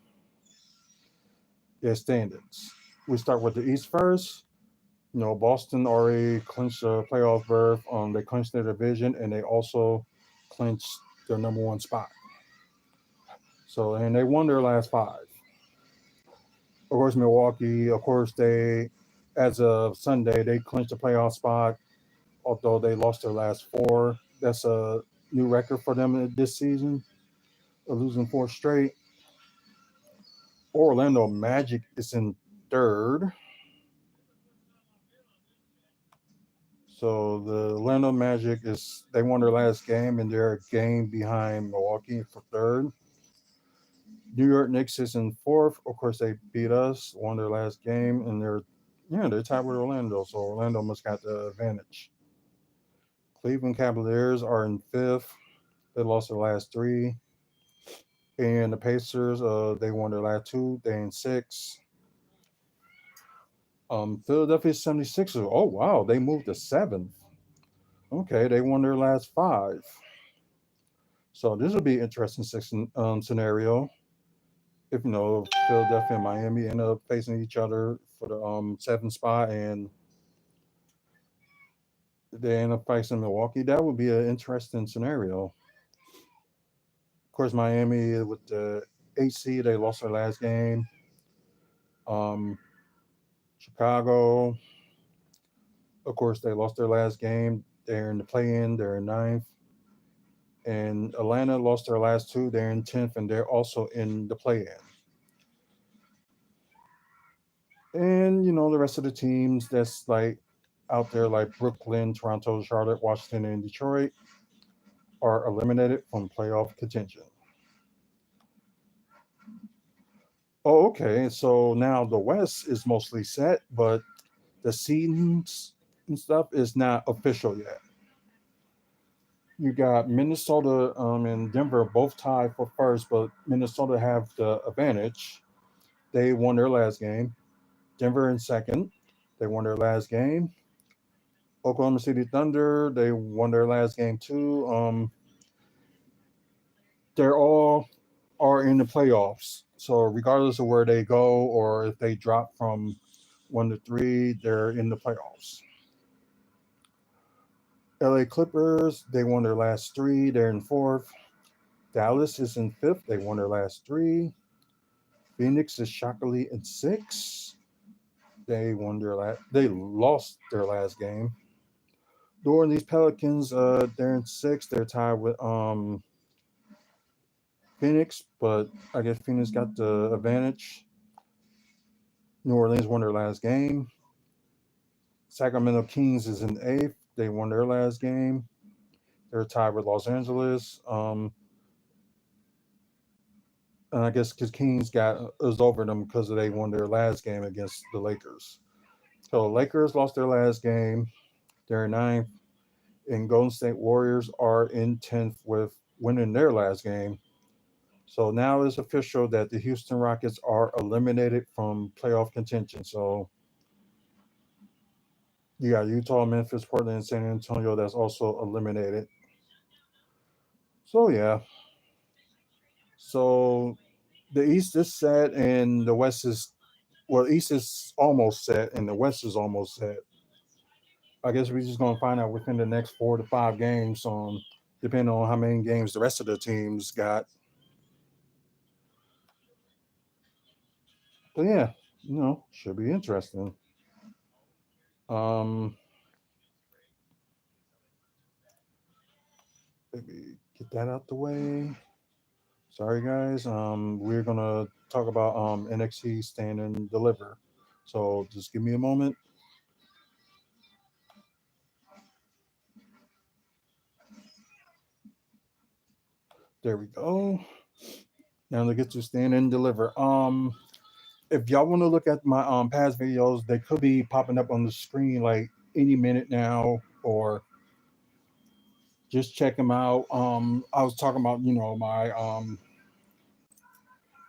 standings. We start with the East first. Boston already clinched a playoff berth. They clinched their division, and they also clinched their number 1 spot. So, and they won their last 5. Of course, Milwaukee, they, as of Sunday, they clinched a playoff spot, although they lost their last 4. That's a new record for them this season, of losing 4 straight. Orlando Magic is in third. So the Orlando Magic they won their last game and they're a game behind Milwaukee for third. New York Knicks is in fourth. Of course, they beat us, won their last game, and they're tied with Orlando. So Orlando must got the advantage. Cleveland Cavaliers are in fifth. They lost their last three. And the Pacers, they won their last two. They're in sixth. Philadelphia 76ers. Oh wow, they moved to seventh. Okay, they won their last five. So this would be an interesting scenario. If Philadelphia and Miami end up facing each other for the seventh spot, and they end up facing Milwaukee, that would be an interesting scenario. Of course, Miami with the 8 seed, they lost their last game. Chicago, of course, they lost their last game. They're in the play-in. They're in ninth. And Atlanta lost their last two. They're in 10th, and they're also in the play-in. And, the rest of the teams that's like out there, like Brooklyn, Toronto, Charlotte, Washington, and Detroit, are eliminated from playoff contention. Oh, okay. So now the West is mostly set, but the seedings and stuff is not official yet. You got Minnesota and Denver both tied for first, but Minnesota have the advantage. They won their last game. Denver in second. They won their last game. Oklahoma City Thunder, they won their last game too. They're all are in the playoffs. So regardless of where they go or if they drop from 1 to 3, they're in the playoffs. LA Clippers, they won their last three. They're in fourth. Dallas is in fifth. They won their last three. Phoenix is shockingly in sixth. They lost their last game. New Orleans Pelicans, they're in sixth. They're tied with Phoenix, but I guess Phoenix got the advantage. New Orleans won their last game. Sacramento Kings is in eighth. They won their last game. They're tied with Los Angeles. And I guess because Kings is over them because they won their last game against the Lakers. So Lakers lost their last game. They're in ninth. And Golden State Warriors are in 10th with winning their last game. So now it's official that the Houston Rockets are eliminated from playoff contention. So you got Utah, Memphis, Portland, and San Antonio that's also eliminated. So yeah. So the East is set and the West East is almost set and the West is almost set. I guess we're just gonna find out within the next 4 to 5 games depending on how many games the rest of the teams got. But yeah, should be interesting. Maybe get that out the way. Sorry guys. We're gonna talk about NXT Stand and Deliver. So just give me a moment. There we go. Now to get to Stand and Deliver. If y'all want to look at my past videos, they could be popping up on the screen like any minute now, or just check them out. I was talking about my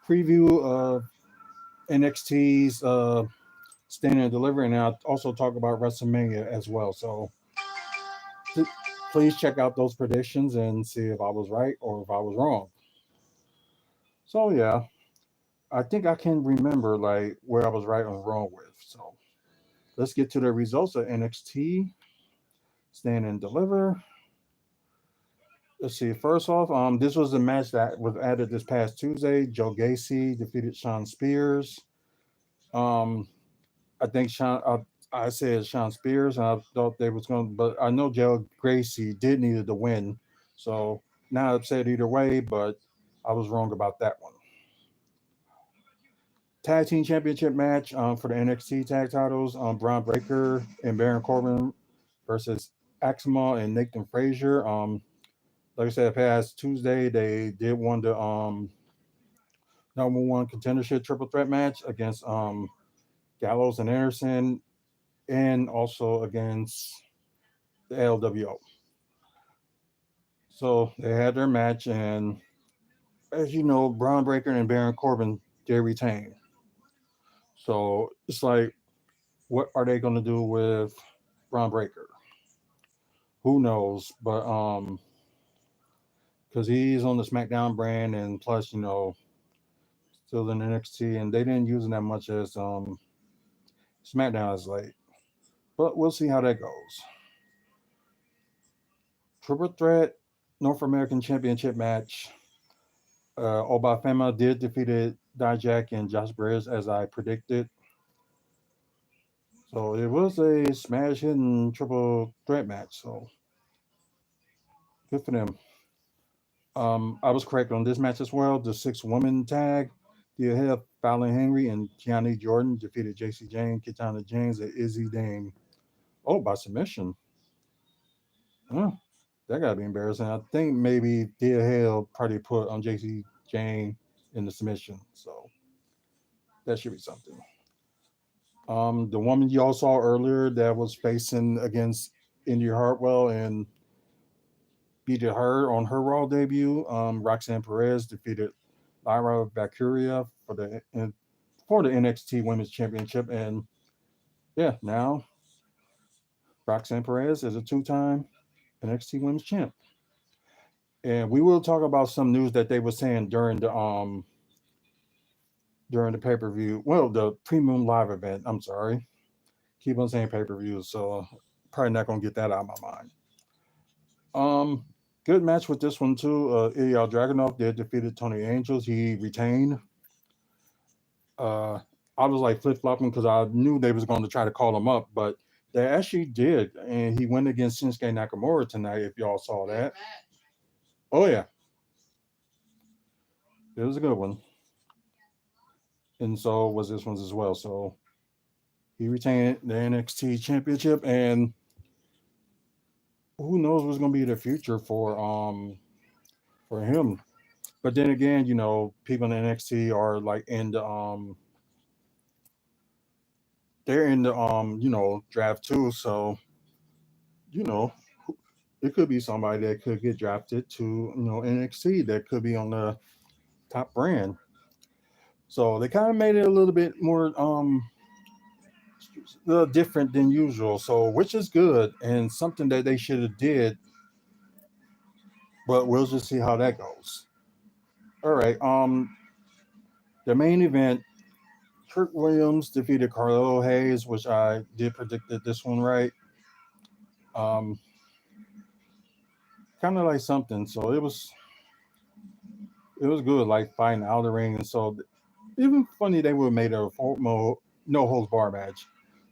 preview of NXT's Stand and Deliver, and I'll also talk about WrestleMania as well. So please check out those predictions and see if I was right or if I was wrong. So yeah, I think I can remember like where I was right or wrong with. So let's get to the results of NXT Stand and Deliver. Let's see. First off, this was a match that was added this past Tuesday. Joe Gacy defeated Shawn Spears. I think I said Shawn Spears, and I thought they was going, but I know Joe Gacy did need to win, so not upset either way. But I was wrong about that one. tag team championship match for the NXT tag titles. Braun Breaker and Baron Corbin versus Axel and Nathan Frazier. Like I said, past Tuesday they did won the number one contendership triple threat match against Gallows and Anderson, and also against the LWO. So they had their match, and as you know, Braun Breaker and Baron Corbin, they retain. So it's like, what are they going to do with Braun Breaker? Who knows? But because he's on the SmackDown brand, and plus, still in NXT, and they didn't use him that much as SmackDown is late. But we'll see how that goes. Triple threat North American Championship match. Obafemi did defeated Dijak and Josh Briggs as I predicted. So it was a smash hitting triple threat match. So good for them. I was correct on this match as well. The 6-woman tag, the head of Fallon Henry and Keanu Jordan defeated JC Jane, Kitana James, and Izzy Dame. Oh, by submission. Huh. That gotta be embarrassing. I think maybe Thea Hale probably put on JC Jane in the submission. So that should be something. The woman you all saw earlier that was facing against Indy Hartwell and beat her on her Raw debut. Roxanne Perez defeated Lyra Valkyria for the NXT Women's Championship, and yeah, now Roxanne Perez is a 2-time NXT Women's Champ. And we will talk about some news that they were saying during the pay-per-view. Well, the premium live event. I'm sorry, keep on saying pay-per-view, so probably not gonna get that out of my mind. Good match with this one too. Ilya Dragunov did defeated Tony Angels. He retained. I was like flip-flopping because I knew they was going to try to call him up, but they actually did, and he went against Shinsuke Nakamura tonight. If y'all saw that, oh yeah, it was a good one, and so was this one's as well. So he retained the NXT Championship, and who knows what's going to be the future for him. But then again, people in NXT are like in the they're in the draft too, so you know it could be somebody that could get drafted to NXT that could be on the top brand. So they kind of made it a little bit more different than usual, so which is good and something that they should have did, but we'll just see how that goes. All right, the main event, Kurt Williams defeated Carlo Hayes, which I did predicted this one right. Um, kind of like something. So it was good, like fighting out of the ring, and so even funny they would have made a no holds bar match.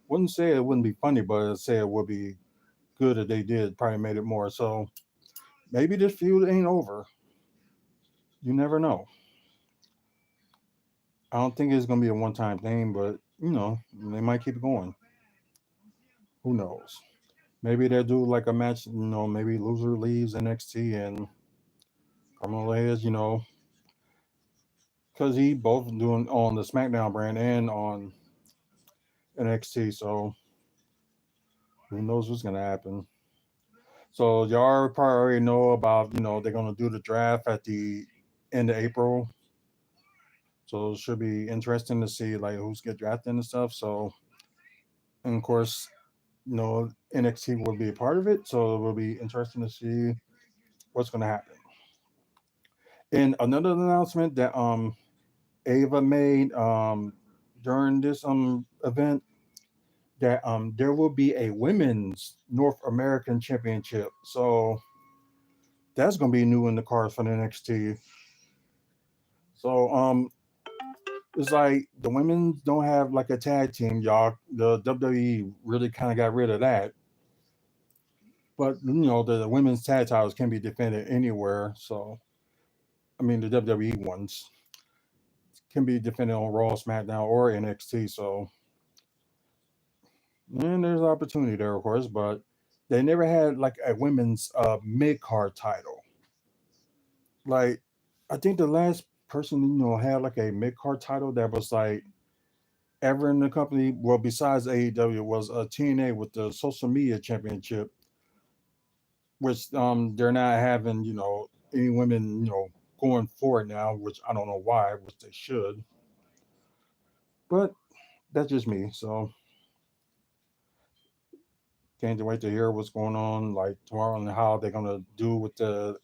Wouldn't say it wouldn't be funny, but I'd say it would be good if they did. Probably made it more. So maybe this feud ain't over. You never know. I don't think it's gonna be a one-time thing, but they might keep it going. Who knows? Maybe they'll do like a match. Maybe loser leaves NXT and Carmelo Hayes. Because he both doing on the SmackDown brand and on NXT. So who knows what's gonna happen? So y'all probably already know about they're gonna do the draft at the end of April. So it should be interesting to see like who's get drafted and stuff. So and of course, NXT will be a part of it. So it will be interesting to see what's gonna happen. And another announcement that Ava made during this event, that there will be a women's North American Championship. So that's gonna be new in the cards for the NXT. So it's like the women don't have like a tag team, y'all. The WWE really kind of got rid of that. But the women's tag titles can be defended anywhere. So I mean the WWE ones. can be defended on Raw, SmackDown, or NXT. So, and there's opportunity there, of course, but they never had like a women's mid card title. Like, I think the last person had like a mid card title that was like ever in the company, well, besides AEW, was TNA with the social media championship, which they're not having any women going forward now, which I don't know why, which they should, but that's just me. So can't wait to hear what's going on like tomorrow and how they're gonna do with the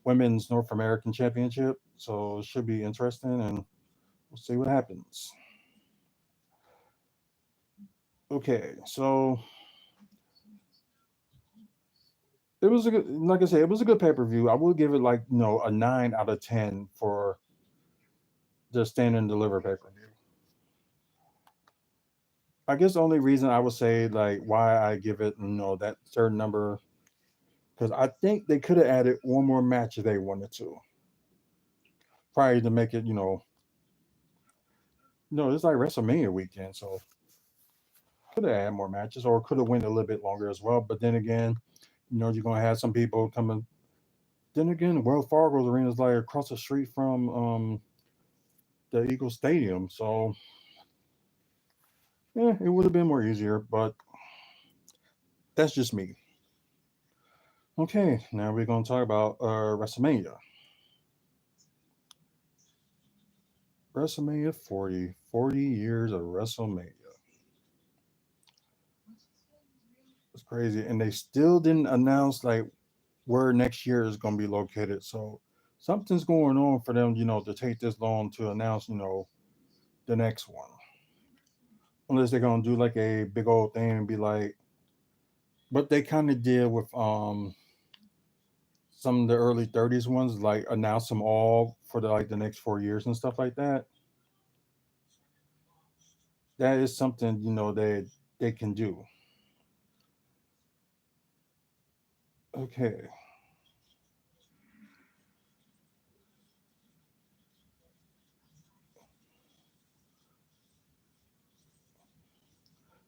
women's North American Championship. So it should be interesting, and we'll see what happens. Okay, so it was a good, like I said, it was a good pay per view. I would give it like a 9 out of 10 for the stand and deliver pay per view. I guess the only reason I would say like why I give it that certain number, because I think they could have added one more match if they wanted to, probably to make it it's like WrestleMania weekend, so could have had more matches or could have went a little bit longer as well. But then again, you're gonna have some people coming. Then again, Wells Fargo's arena is like across the street from the Eagles Stadium, so yeah, it would have been more easier. But that's just me. Okay, now we're gonna talk about WrestleMania. WrestleMania 40 years of WrestleMania. It's crazy, and they still didn't announce like where next year is going to be located. So something's going on for them, to take this long to announce, the next one. Unless they're going to do like a big old thing and be like, what they kind of did with some of the early '30s ones, like announce them all for the next 4 years and stuff like that. That is something they can do. Okay.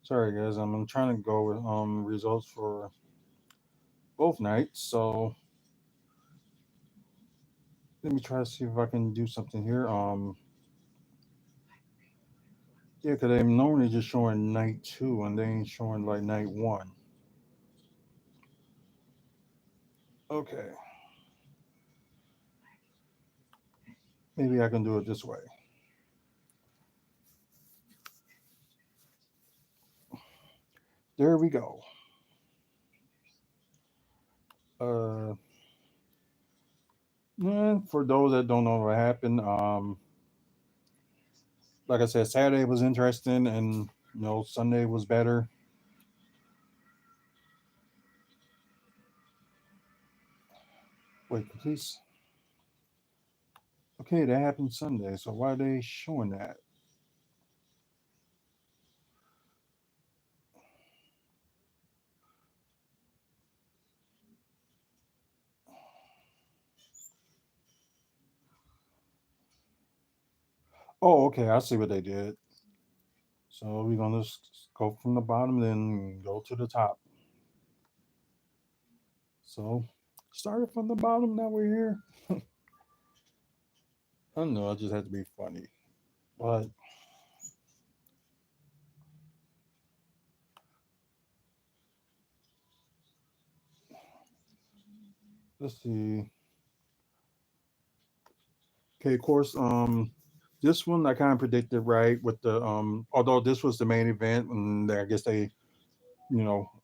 Sorry guys, I'm trying to go with results for both nights. So let me try to see if I can do something here. Yeah, because they're normally just showing night two and they ain't showing like night one. Okay, maybe I can do it this way. There we go. Uh, for those that don't know what happened, like I said, Saturday was interesting and Sunday was better. Wait, please. Okay, that happened Sunday. So why are they showing that? Oh, okay, I see what they did. So we're gonna just go from the bottom, then go to the top. So started from the bottom. Now we're here. I don't know. I just had to be funny, but let's see. Okay, of course. This one I kind of predicted right with the Although this was the main event, and I guess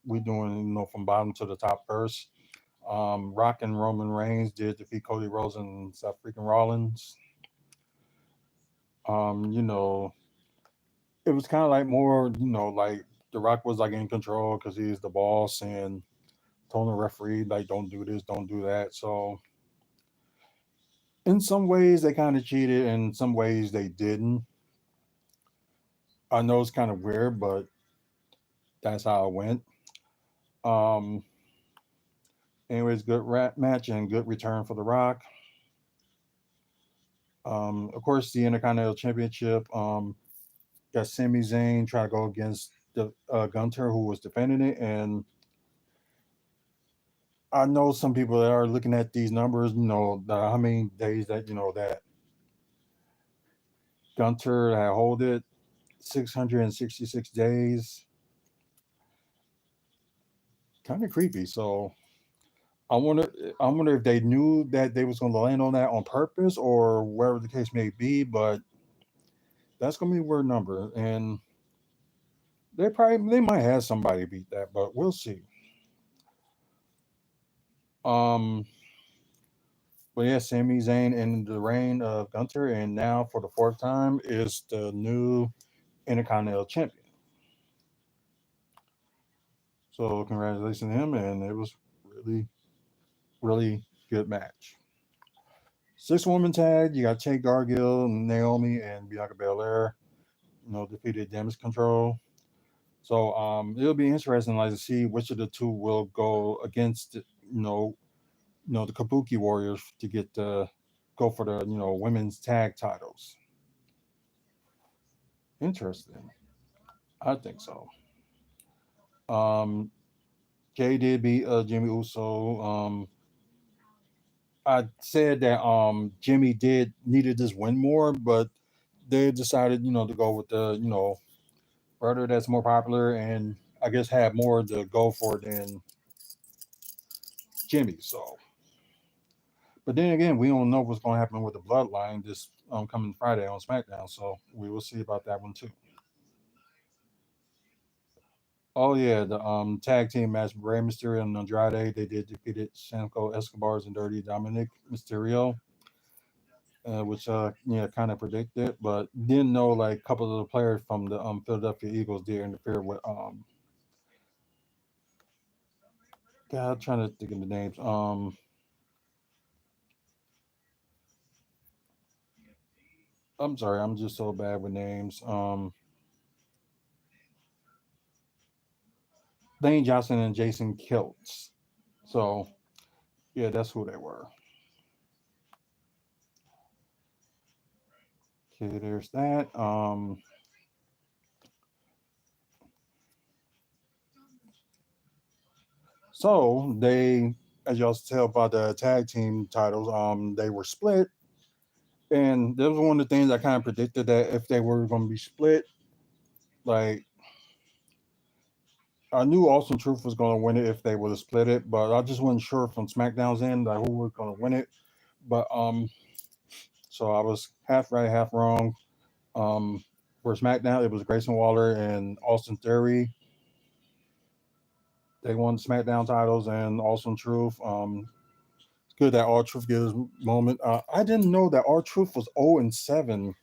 we doing from bottom to the top first. Rock and Roman Reigns did defeat Cody Rhodes and Seth freaking Rollins. You know, it was kind of like more, like The Rock was like in control because he's the boss and told the referee like, don't do this, don't do that. So in some ways they kind of cheated, in some ways they didn't. I know it's kind of weird, but that's how it went. Um, Anyways, good match and good return for The Rock. Of course, the Intercontinental Championship. Got Sami Zayn try to go against the Gunter, who was defending it, and I know some people that are looking at these numbers. How many days that that Gunter had hold it, 666 days. Kind of creepy. So I wonder, I wonder if they knew that they was going to land on that on purpose or whatever the case may be. But that's going to be a weird number, and they might have somebody beat that, but we'll see. Um, but yeah, Sami Zayn in the reign of Gunter, and now for the fourth time is the new Intercontinental Champion. So congratulations to him, and it was really, really good match. 6 woman tag. You got Tay Gargill, Naomi, and Bianca Belair. Defeated Damage Control. So it'll be interesting, like to see which of the two will go against, the Kabuki Warriors to get the go for the women's tag titles. Interesting. I think so. Um, Jay did beat Jimmy Uso. I said that Jimmy did needed this win more, but they decided to go with the brother that's more popular and I guess had more to go for than Jimmy. So, but then again, we don't know what's going to happen with the Bloodline this coming Friday on SmackDown. So we will see about that one too. Oh yeah, the tag team match Rey Mysterio and Andrade. They did defeated Sanko Escobar's and Dirty Dominic Mysterio, which yeah, kind of predicted, but didn't know like a couple of the players from the Philadelphia Eagles did interfere with God, I'm trying to think of the names. I'm sorry, I'm just so bad with names. Lane Johnson and Jason Kiltz. So yeah, that's who they were. Okay, there's that. So they, as y'all tell by the tag team titles, they were split, and that was one of the things I kind of predicted that if they were going to be split, like I knew Austin Truth was going to win it if they would have split it, but I just wasn't sure from SmackDown's end like who was going to win it. But so I was half right, half wrong. Um, for SmackDown, it was Grayson Waller and Austin Theory. They won the SmackDown titles, and Austin Truth. It's good that R Truth gets his moment. I didn't know that R Truth was 0-7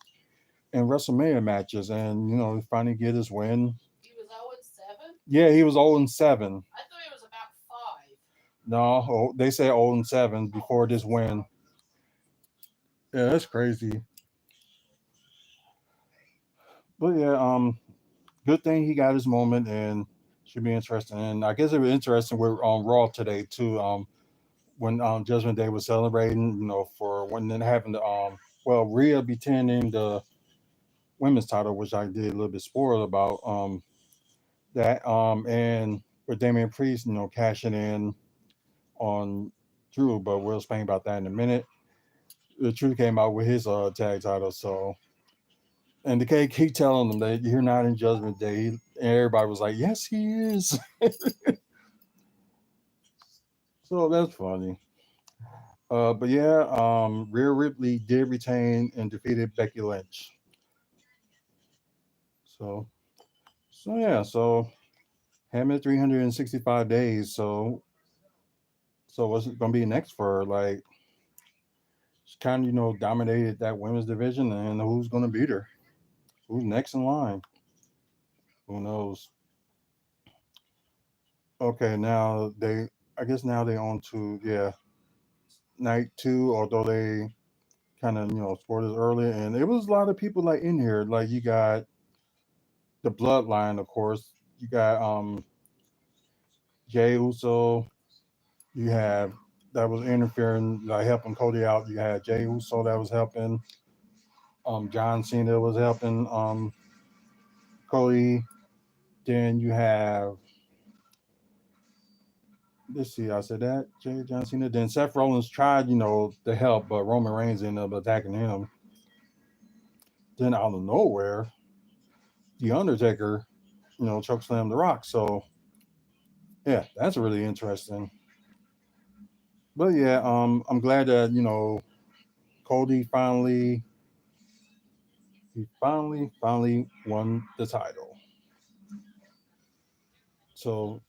in WrestleMania matches, and he finally get his win. He was 0-7? Yeah, he was 0-7. I thought he was about 5. No, they say 0-7 before this win. Yeah, that's crazy. But yeah, good thing he got his moment, and should be interesting. And I guess it was interesting. We're on Raw today too. When Judgment Day was celebrating, for when then having the Rhea retaining the women's title, which I did a little bit spoiled about that and with Damian Priest, cashing in on Drew, but we'll explain about that in a minute. The Drew came out with his tag title, so and the K keep telling them that you're not in Judgment Day. And everybody was like, yes, he is. So that's funny. But yeah, Rhea Ripley did retain and defeated Becky Lynch. So, so Hammond 365 days. So what's it gonna be next for her? Like, she kind of dominated that women's division, and who's gonna beat her? Who's next in line? Who knows? Okay, now I guess now they on to night 2. Although they kind of scored us earlier, and it was a lot of people like in here. Like you got the Bloodline, of course. You got Jay Uso. You have that was interfering, like helping Cody out. You had Jay Uso that was helping. John Cena was helping Cody. Then you have, let's see, I said that John Cena. Then Seth Rollins tried, to help, but Roman Reigns ended up attacking him. Then out of nowhere, The Undertaker, chokeslammed The Rock. So yeah, that's really interesting. But yeah, I'm glad that Cody finally won the title. So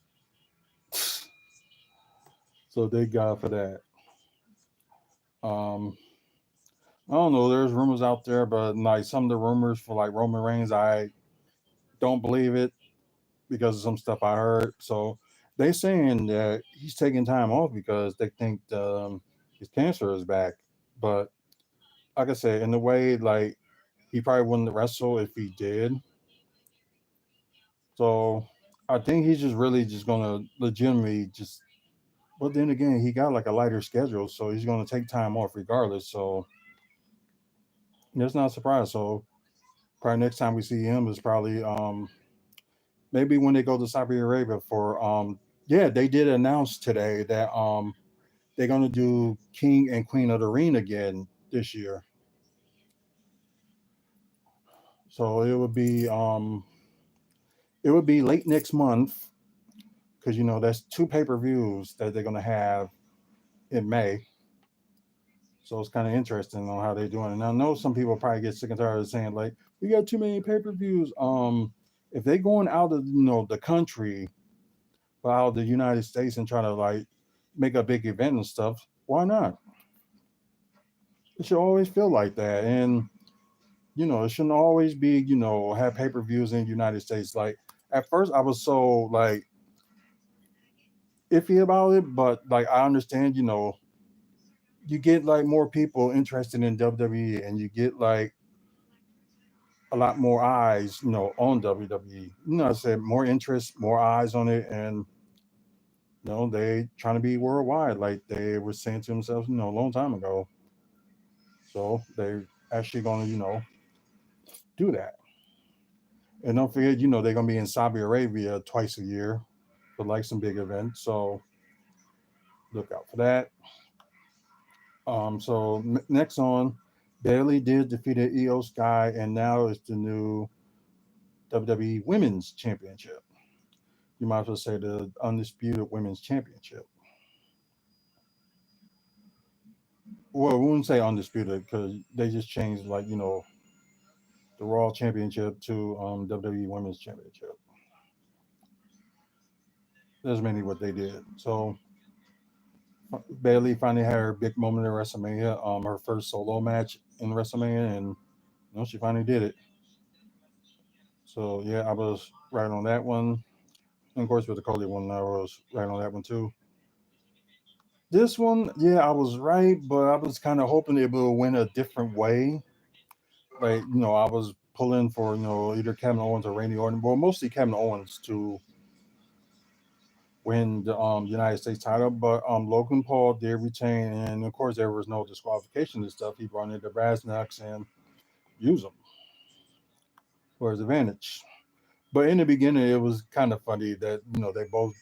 thank God for that. Um, I don't know. There's rumors out there, but like some of the rumors for like Roman Reigns, I don't believe it because of some stuff I heard. So they saying that he's taking time off because they think his cancer is back. But like I said, in a way, like he probably wouldn't wrestle if he did. So I think he's just really just gonna legitimately just. But then again, he got like a lighter schedule, so he's gonna take time off regardless. So that's not a surprise. So probably next time we see him is probably maybe when they go to Saudi Arabia for yeah, they did announce today that they're gonna do King and Queen of the Ring again this year. So it would be late next month because that's 2 pay-per-views that they're gonna have in May. So it's kind of interesting on how they're doing it. And I know some people probably get sick and tired of saying like we got too many pay-per-views. If they're going out of the country, out of the United States and trying to like make a big event and stuff, why not? It should always feel like that. And it shouldn't always be, have pay-per-views in the United States. Like at first I was so like iffy about it, but like I understand, you get like more people interested in WWE and you get like a lot more eyes, on WWE. I said more interest, more eyes on it, and they trying to be worldwide, like they were saying to themselves, a long time ago. So they're actually going to, do that. And don't forget, they're going to be in Saudi Arabia twice a year for like some big events. So look out for that. So next on, Bailey did defeated Io Sky, and now it's the new WWE Women's Championship. You might as well say the Undisputed Women's Championship. Well, we wouldn't say undisputed because they just changed, like, the Raw Championship to WWE Women's Championship. That's mainly what they did. So Bailey finally had her big moment at WrestleMania, her first solo match in WrestleMania, and she finally did it. So yeah, I was right on that one. And of course, with the Cody one, I was right on that one too. This one, yeah, I was right, but I was kind of hoping it would win a different way. Like, I was pulling for, either Kevin Owens or Randy Orton. Well, mostly Kevin Owens to win the United States title, but Logan Paul did retain, and of course there was no disqualification and stuff. He brought in the brass knucks and used them for his advantage. But in the beginning, it was kind of funny that they both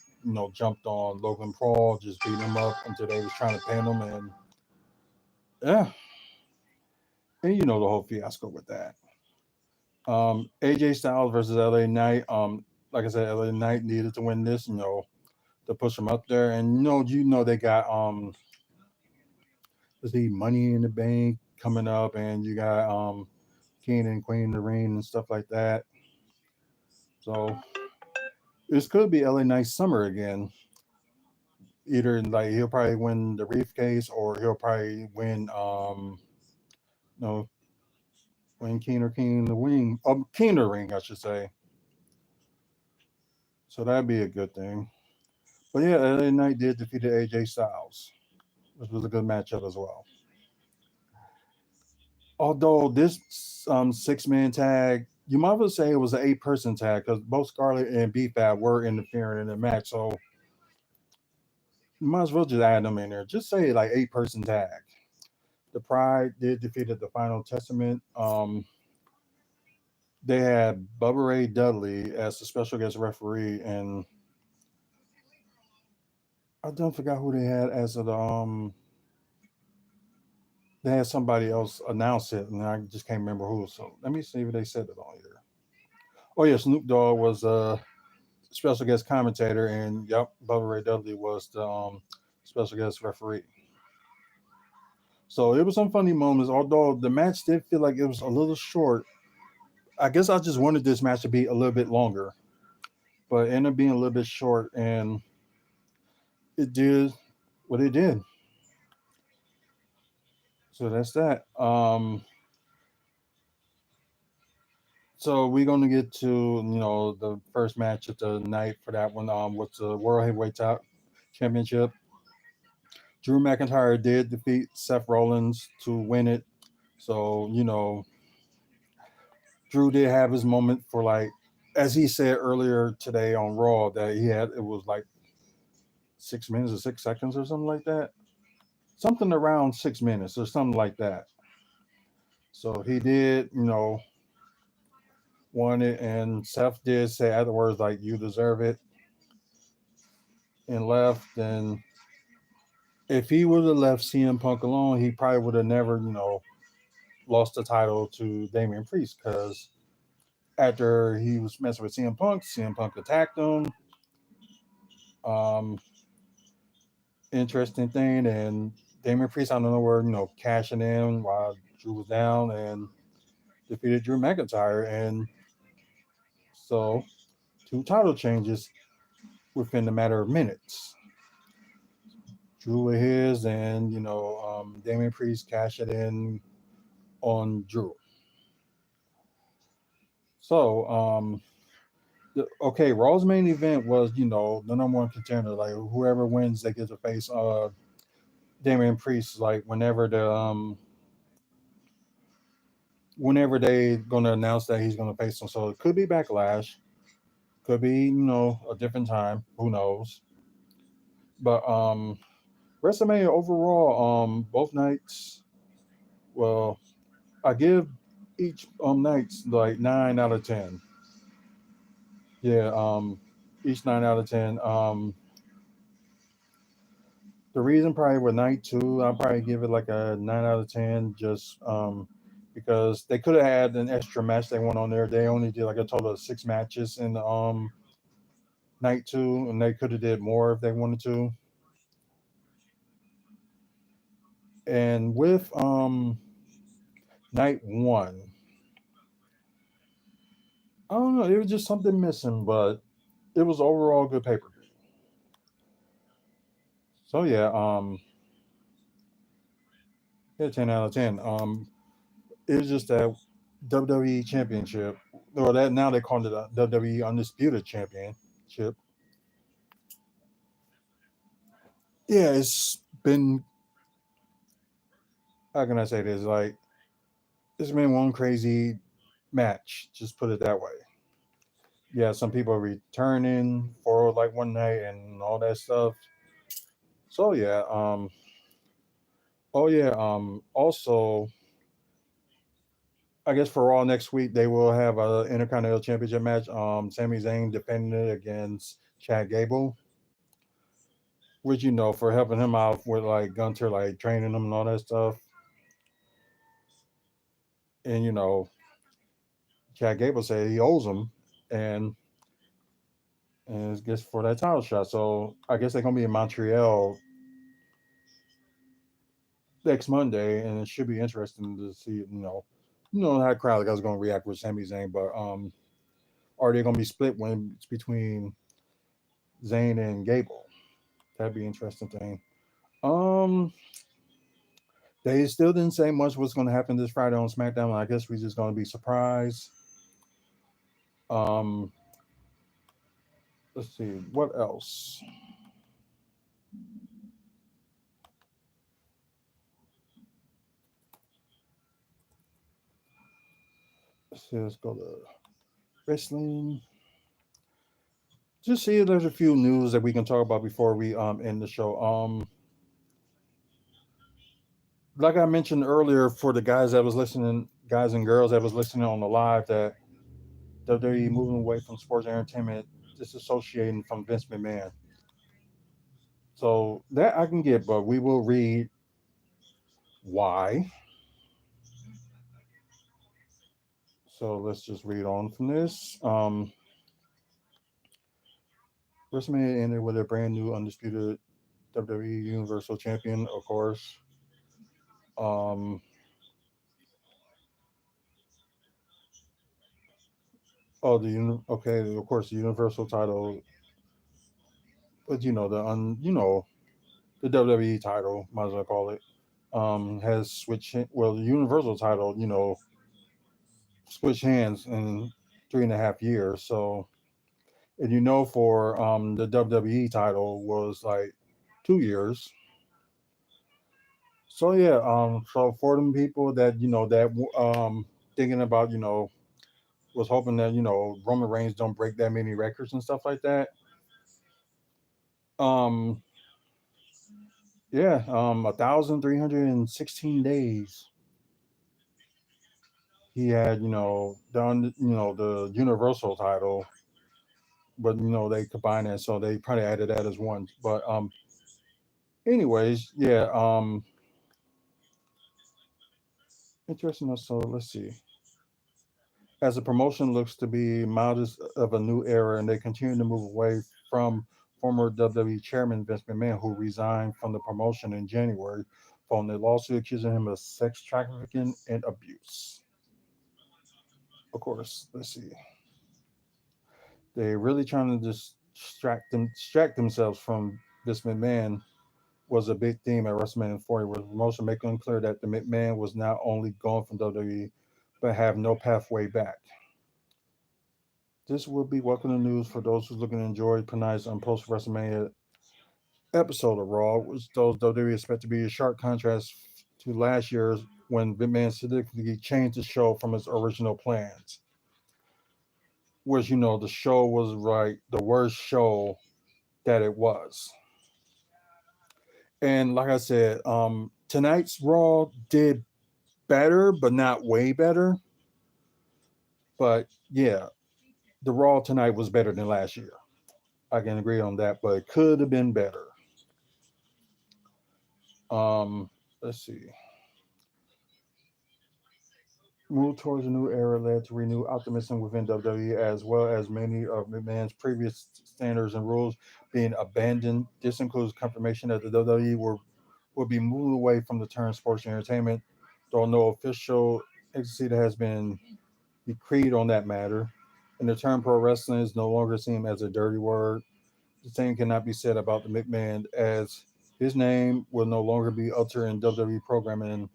jumped on Logan Paul, just beating him up until they was trying to pin him, and yeah, and the whole fiasco with that. AJ Styles versus LA Knight. Like I said, LA Knight needed to win this, to push him up there, and they got let's see, Money in the Bank coming up, and you got King and Queen of the Ring and stuff like that. So this could be LA Knight's summer again. Either like he'll probably win the briefcase, or he'll probably win win King or King the Ring, King of the Ring, I should say. So that'd be a good thing. But yeah, LA Knight did defeat AJ Styles, which was a good matchup as well. Although this 6-man tag, you might as well say it was an 8-person tag because both Scarlett and B-Fab were interfering in the match. So you might as well just add them in there. Just say like 8-person tag. the Pride did defeated the Final Testament. They had Bubba Ray Dudley as the special guest referee, and I don't forgot who they had as the. They had somebody else announce it, and I just can't remember who. So let me see if they said it on here. Oh yeah, Snoop Dogg was a special guest commentator, and yep, Bubba Ray Dudley was the special guest referee. So it was some funny moments, although the match did feel like it was a little short. I guess I just wanted this match to be a little bit longer, but it ended up being a little bit short, and it did what it did. So that's that. So we're gonna get to the first match of the night for that one. With the World Heavyweight Championship. Drew McIntyre did defeat Seth Rollins to win it. So Drew did have his moment for, like, as he said earlier today on Raw, that it was like 6 minutes or 6 seconds or something like that. Something around 6 minutes or something like that. So he did, won it, and Seth did say afterwards, like, you deserve it, and left. And if he would have left CM Punk alone, he probably would have never, lost the title to Damian Priest, because after he was messing with CM Punk attacked him. Interesting thing, and Damian Priest, I don't know where, cashing in while Drew was down and defeated Drew McIntyre. And so 2 title changes within a matter of minutes. Drew with his, and Damian Priest cashed it in on Drew. So Raw's main event was the number one contender. Like, whoever wins, they get to face Damian Priest. Like, whenever they gonna announce that he's gonna face him. So it could be Backlash, could be a different time. Who knows? But WrestleMania overall, both nights. Well, I give each nights like 9 out of 10. Yeah, each 9 out of 10. The reason probably with night 2, I'll probably give it like a 9 out of 10, just because they could have had an extra match they went on there. They only did like a total of 6 matches in night 2, and they could have did more if they wanted to. And with night 1, I don't know, it was just something missing, but it was overall good pay-per-view. So yeah, 10 out of 10. It was just that WWE Championship, or that now they call it a WWE Undisputed Championship. Yeah, it's been, how can I say this? Like, it's been one crazy match, just put it that way. Yeah, some people are returning for like one night and all that stuff. So yeah, also, I guess for Raw next week they will have a Intercontinental Championship match. Sami Zayn defending it against Chad Gable, which for helping him out with like Gunter, like training him and all that stuff. And Chad Gable said he owes him, and it's just for that title shot. So I guess they're gonna be in Montreal next Monday, and it should be interesting to see, how crowd guys going to react with Sami Zayn. But are they going to be split when it's between Zayn and Gable? That'd be an interesting thing. They still didn't say much what's going to happen this Friday on SmackDown. I guess we're just going to be surprised. Let's see what else. Let's go to wrestling. Just see if there's a few news that we can talk about before we end the show. like I mentioned earlier, for the guys that was listening, guys and girls that was listening on the live, that WWE moving away from sports entertainment, disassociating from Vince McMahon. So that I can get, but we will read why. So let's just read on from this. WrestleMania ended with a brand new undisputed WWE Universal Champion, of course. Um, okay, of course, the Universal title, but the WWE title, might as well call it, has switched. Well, the Universal title, switched hands in 3.5 years. So, and for the WWE title was like 2 years. So yeah, so for them people that thinking about was hoping that Roman Reigns don't break that many records and stuff like that. Um, yeah, 1,316 days he had done the Universal title, but they combined it, so they probably added that as one. But anyways, yeah, interesting. So let's see. As the promotion looks to be modest of a new era, and they continue to move away from former WWE chairman Vince McMahon, who resigned from the promotion in January following a lawsuit accusing him of sex trafficking and abuse. Of course, let's see. They're really trying to distract themselves from this McMahon was a big theme at WrestleMania 40, with the promotion making clear that the McMahon was not only gone from WWE, but have no pathway back. This will be welcome news for those who's looking to enjoy tonight's post WrestleMania episode of Raw, which those WWE expect to be a sharp contrast to last year's when McMahon significantly changed the show from its original plans. Which the show was the worst show that it was. And like I said, tonight's Raw did better, but not way better. But yeah, the Raw tonight was better than last year. I can agree on that, but it could have been better. Let's see. Move towards a new era led to renewed optimism within WWE, as well as many of McMahon's previous standards and rules being abandoned. This includes confirmation that the WWE will be moved away from the term sports entertainment, though no official exit has been decreed on that matter. And the term pro wrestling is no longer seen as a dirty word. The same cannot be said about the McMahon, as his name will no longer be uttered in WWE programming, and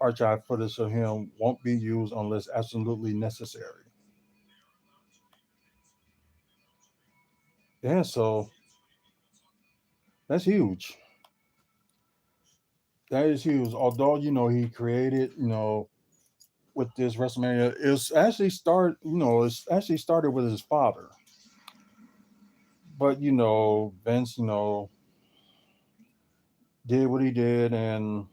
archive footage of him won't be used unless absolutely necessary. Yeah, so that's huge. That is huge. Although he created with this WrestleMania, it's actually started with his father. But Vince did what he did and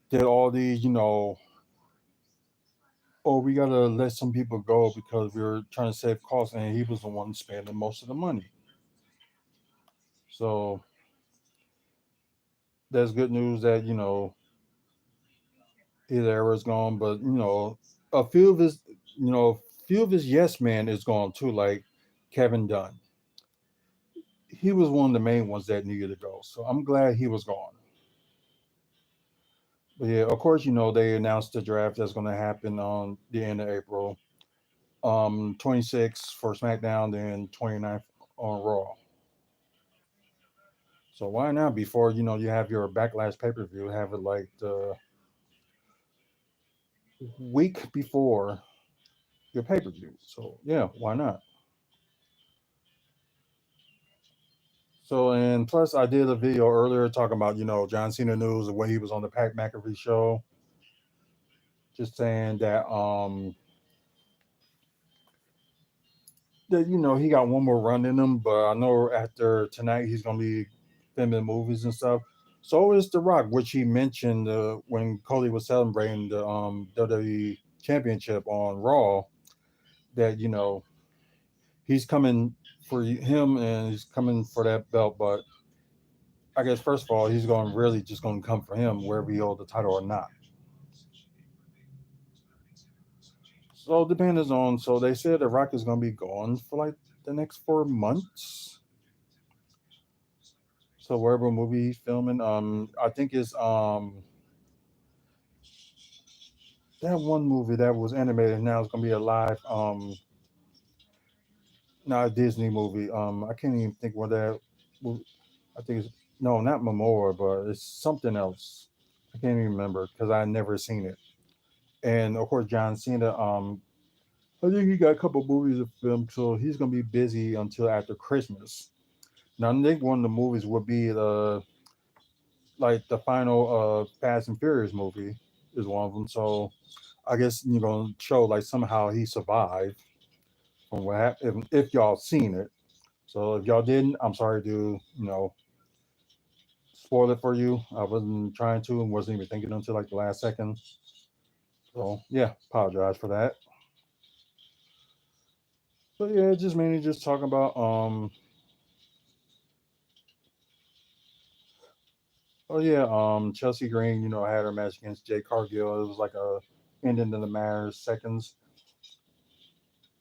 did all these oh, we gotta let some people go because we were trying to save costs, and he was the one spending most of the money. So that's good news that his era is gone, but a few of his yes man is gone too, like Kevin Dunn. He was one of the main ones that needed to go, so I'm glad he was gone. But yeah, of course, they announced the draft that's going to happen on the end of April. 26th for SmackDown, then 29th on Raw. So why not, before you have your Backlash pay-per-view, have it like the week before your pay-per-view? So yeah, why not? So, and plus, I did a video earlier talking about John Cena news and when he was on the Pat McAfee show, just saying that he got one more run in him, but I know after tonight he's gonna be filming movies and stuff. So is The Rock, which he mentioned when Cody was celebrating the WWE Championship on Raw, that he's coming for him and he's coming for that belt. But I guess first of all, he's going really just going to come for him wherever he holds the title or not. So depends on. So they said The Rock is going to be gone for like the next 4 months. So wherever movie he's filming, I think it's that one movie that was animated now is going to be a live not a Disney movie. I can't even think what that. I think it's no, not Memoir, but it's something else. I can't even remember because I never seen it. And of course, John Cena. I think he got a couple movies to film, so he's gonna be busy until after Christmas. Now, I think one of the movies would be the final Fast and Furious movie is one of them. So I guess you're gonna show like somehow he survived from what happened if y'all seen it. So if y'all didn't, I'm sorry to spoil it for you. I wasn't trying to and wasn't even thinking until like the last second. So yeah, apologize for that. So yeah, just mainly just talking about oh yeah, Chelsea Green, had her match against Jay Cargill. It was like a ending in the matter of seconds.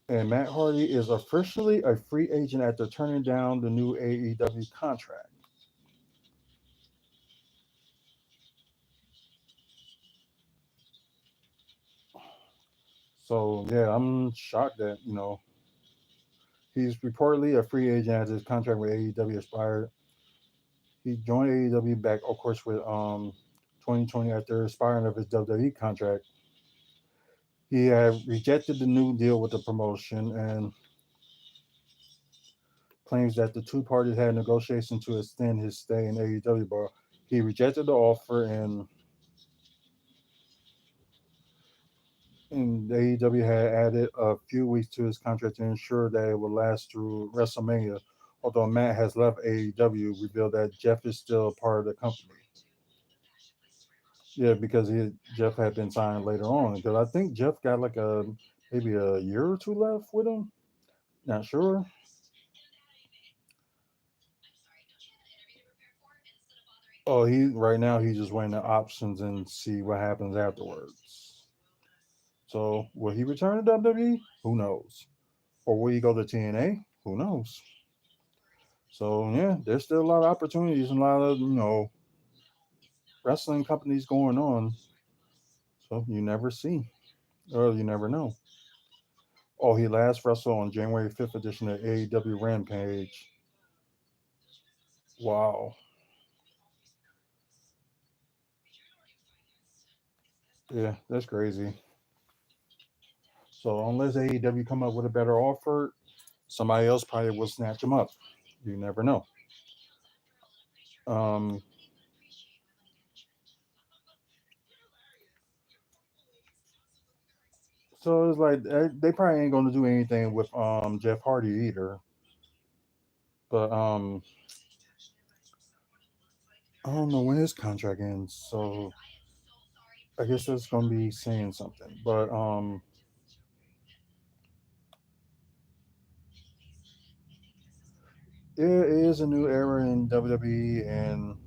And Matt Hardy is officially a free agent after turning down the new AEW contract. So yeah, I'm shocked that he's reportedly a free agent as his contract with AEW expired. He joined AEW back, of course, with 2020 after expiring of his WWE contract. He had rejected the new deal with the promotion and claims that the two parties had negotiations to extend his stay in AEW, but he rejected the offer and AEW had added a few weeks to his contract to ensure that it would last through WrestleMania. Although Matt has left AEW, revealed that Jeff is still part of the company. Yeah, because Jeff had been signed later on. Because I think Jeff got like maybe a year or two left with him. Not sure. Oh, he right now he's just weighing the options and see what happens afterwards. So will he return to WWE? Who knows? Or will he go to TNA? Who knows? So yeah, there's still a lot of opportunities and a lot of wrestling companies going on. So you never see, or you never know. Oh, he last wrestled on January 5th edition of AEW Rampage. Wow. Yeah, that's crazy. So unless AEW come up with a better offer, somebody else probably will snatch him up. You never know. Um, so it's like they probably ain't gonna do anything with Jeff Hardy either. But I don't know when his contract ends, so I guess that's gonna be saying something. But it is a new era in WWE, and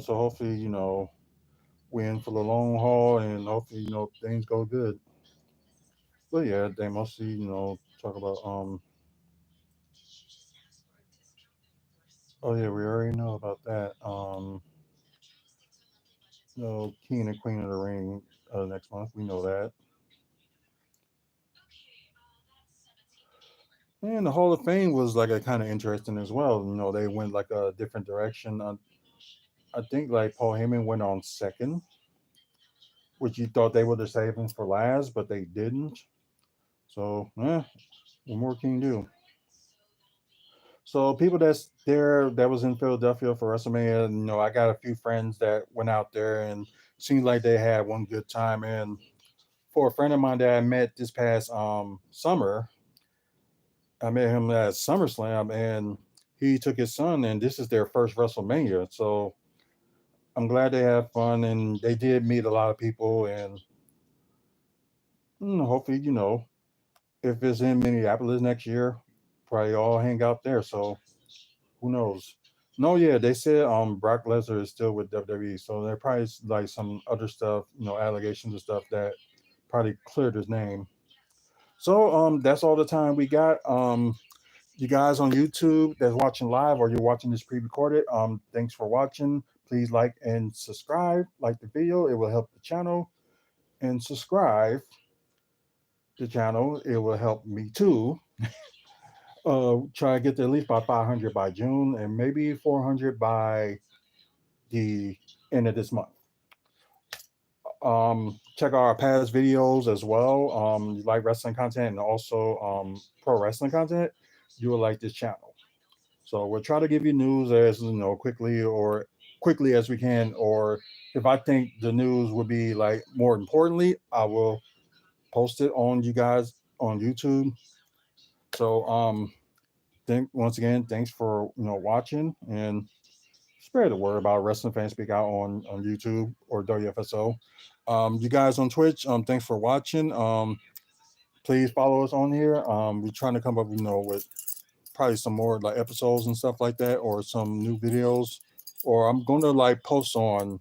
so hopefully we in for the long haul, and hopefully things go good. But yeah, they mostly talk about oh yeah, we already know about that. King and Queen of the Ring next month. We know that. And the Hall of Fame was like a kind of interesting as well. They went like a different direction. I think like Paul Heyman went on second, which you thought they would have saved him for last, but they didn't. So, what more can you do? So, people that's there that was in Philadelphia for WrestleMania, I got a few friends that went out there and seemed like they had one good time. And for a friend of mine that I met this past summer, I met him at SummerSlam, and he took his son, and this is their first WrestleMania. So I'm glad they had fun, and they did meet a lot of people, and hopefully, if it's in Minneapolis next year, probably all hang out there. So who knows? No, yeah, they said Brock Lesnar is still with WWE, so there probably is like some other stuff, allegations and stuff that probably cleared his name. So that's all the time we got. You guys on YouTube that's watching live or you're watching this pre-recorded, thanks for watching. Please like and subscribe. Like the video, it will help the channel. And subscribe the channel, it will help me too. Try to get to at least by 500 by June and maybe 400 by the end of this month. Check out our past videos as well. You like wrestling content and also pro wrestling content, you will like this channel. So we'll try to give you news as quickly as we can, or if I think the news would be like more importantly, I will post it on you guys on YouTube. So once again, thanks for watching, and spread the word about Wrestling Fan Speak Out on YouTube or WFSO. You guys on Twitch, thanks for watching. Please follow us on here. We're trying to come up, with probably some more like episodes and stuff like that, or some new videos, or I'm going to like post on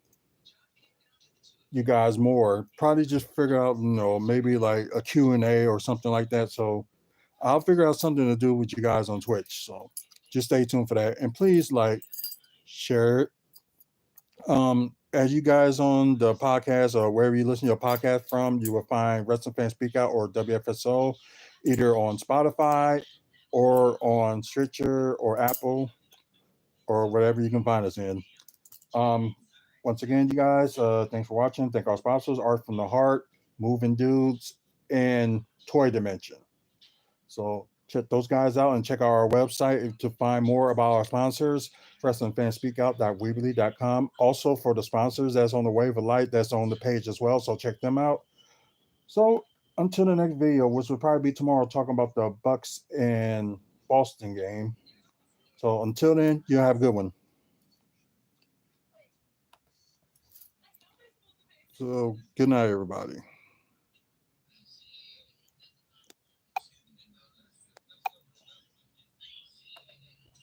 you guys more. Probably just figure out, maybe like a Q&A or something like that. So I'll figure out something to do with you guys on Twitch. So just stay tuned for that, and please like share it. As you guys on the podcast or wherever you listen to your podcast from, you will find Wrestling Fan Speak Out or WFSO either on Spotify or on Stitcher or Apple or whatever you can find us in. Once again, you guys, thanks for watching. Thank our sponsors, Art from the Heart, Moving Dudes, and Toy Dimension. So check those guys out and check out our website to find more about our sponsors, wrestlingfanspeakout.weebly.com. Also for the sponsors that's on the Wave of Light, that's on the page as well. So check them out. So until the next video, which will probably be tomorrow, talking about the Bucks and Boston game. So until then, you have a good one. So good night, everybody.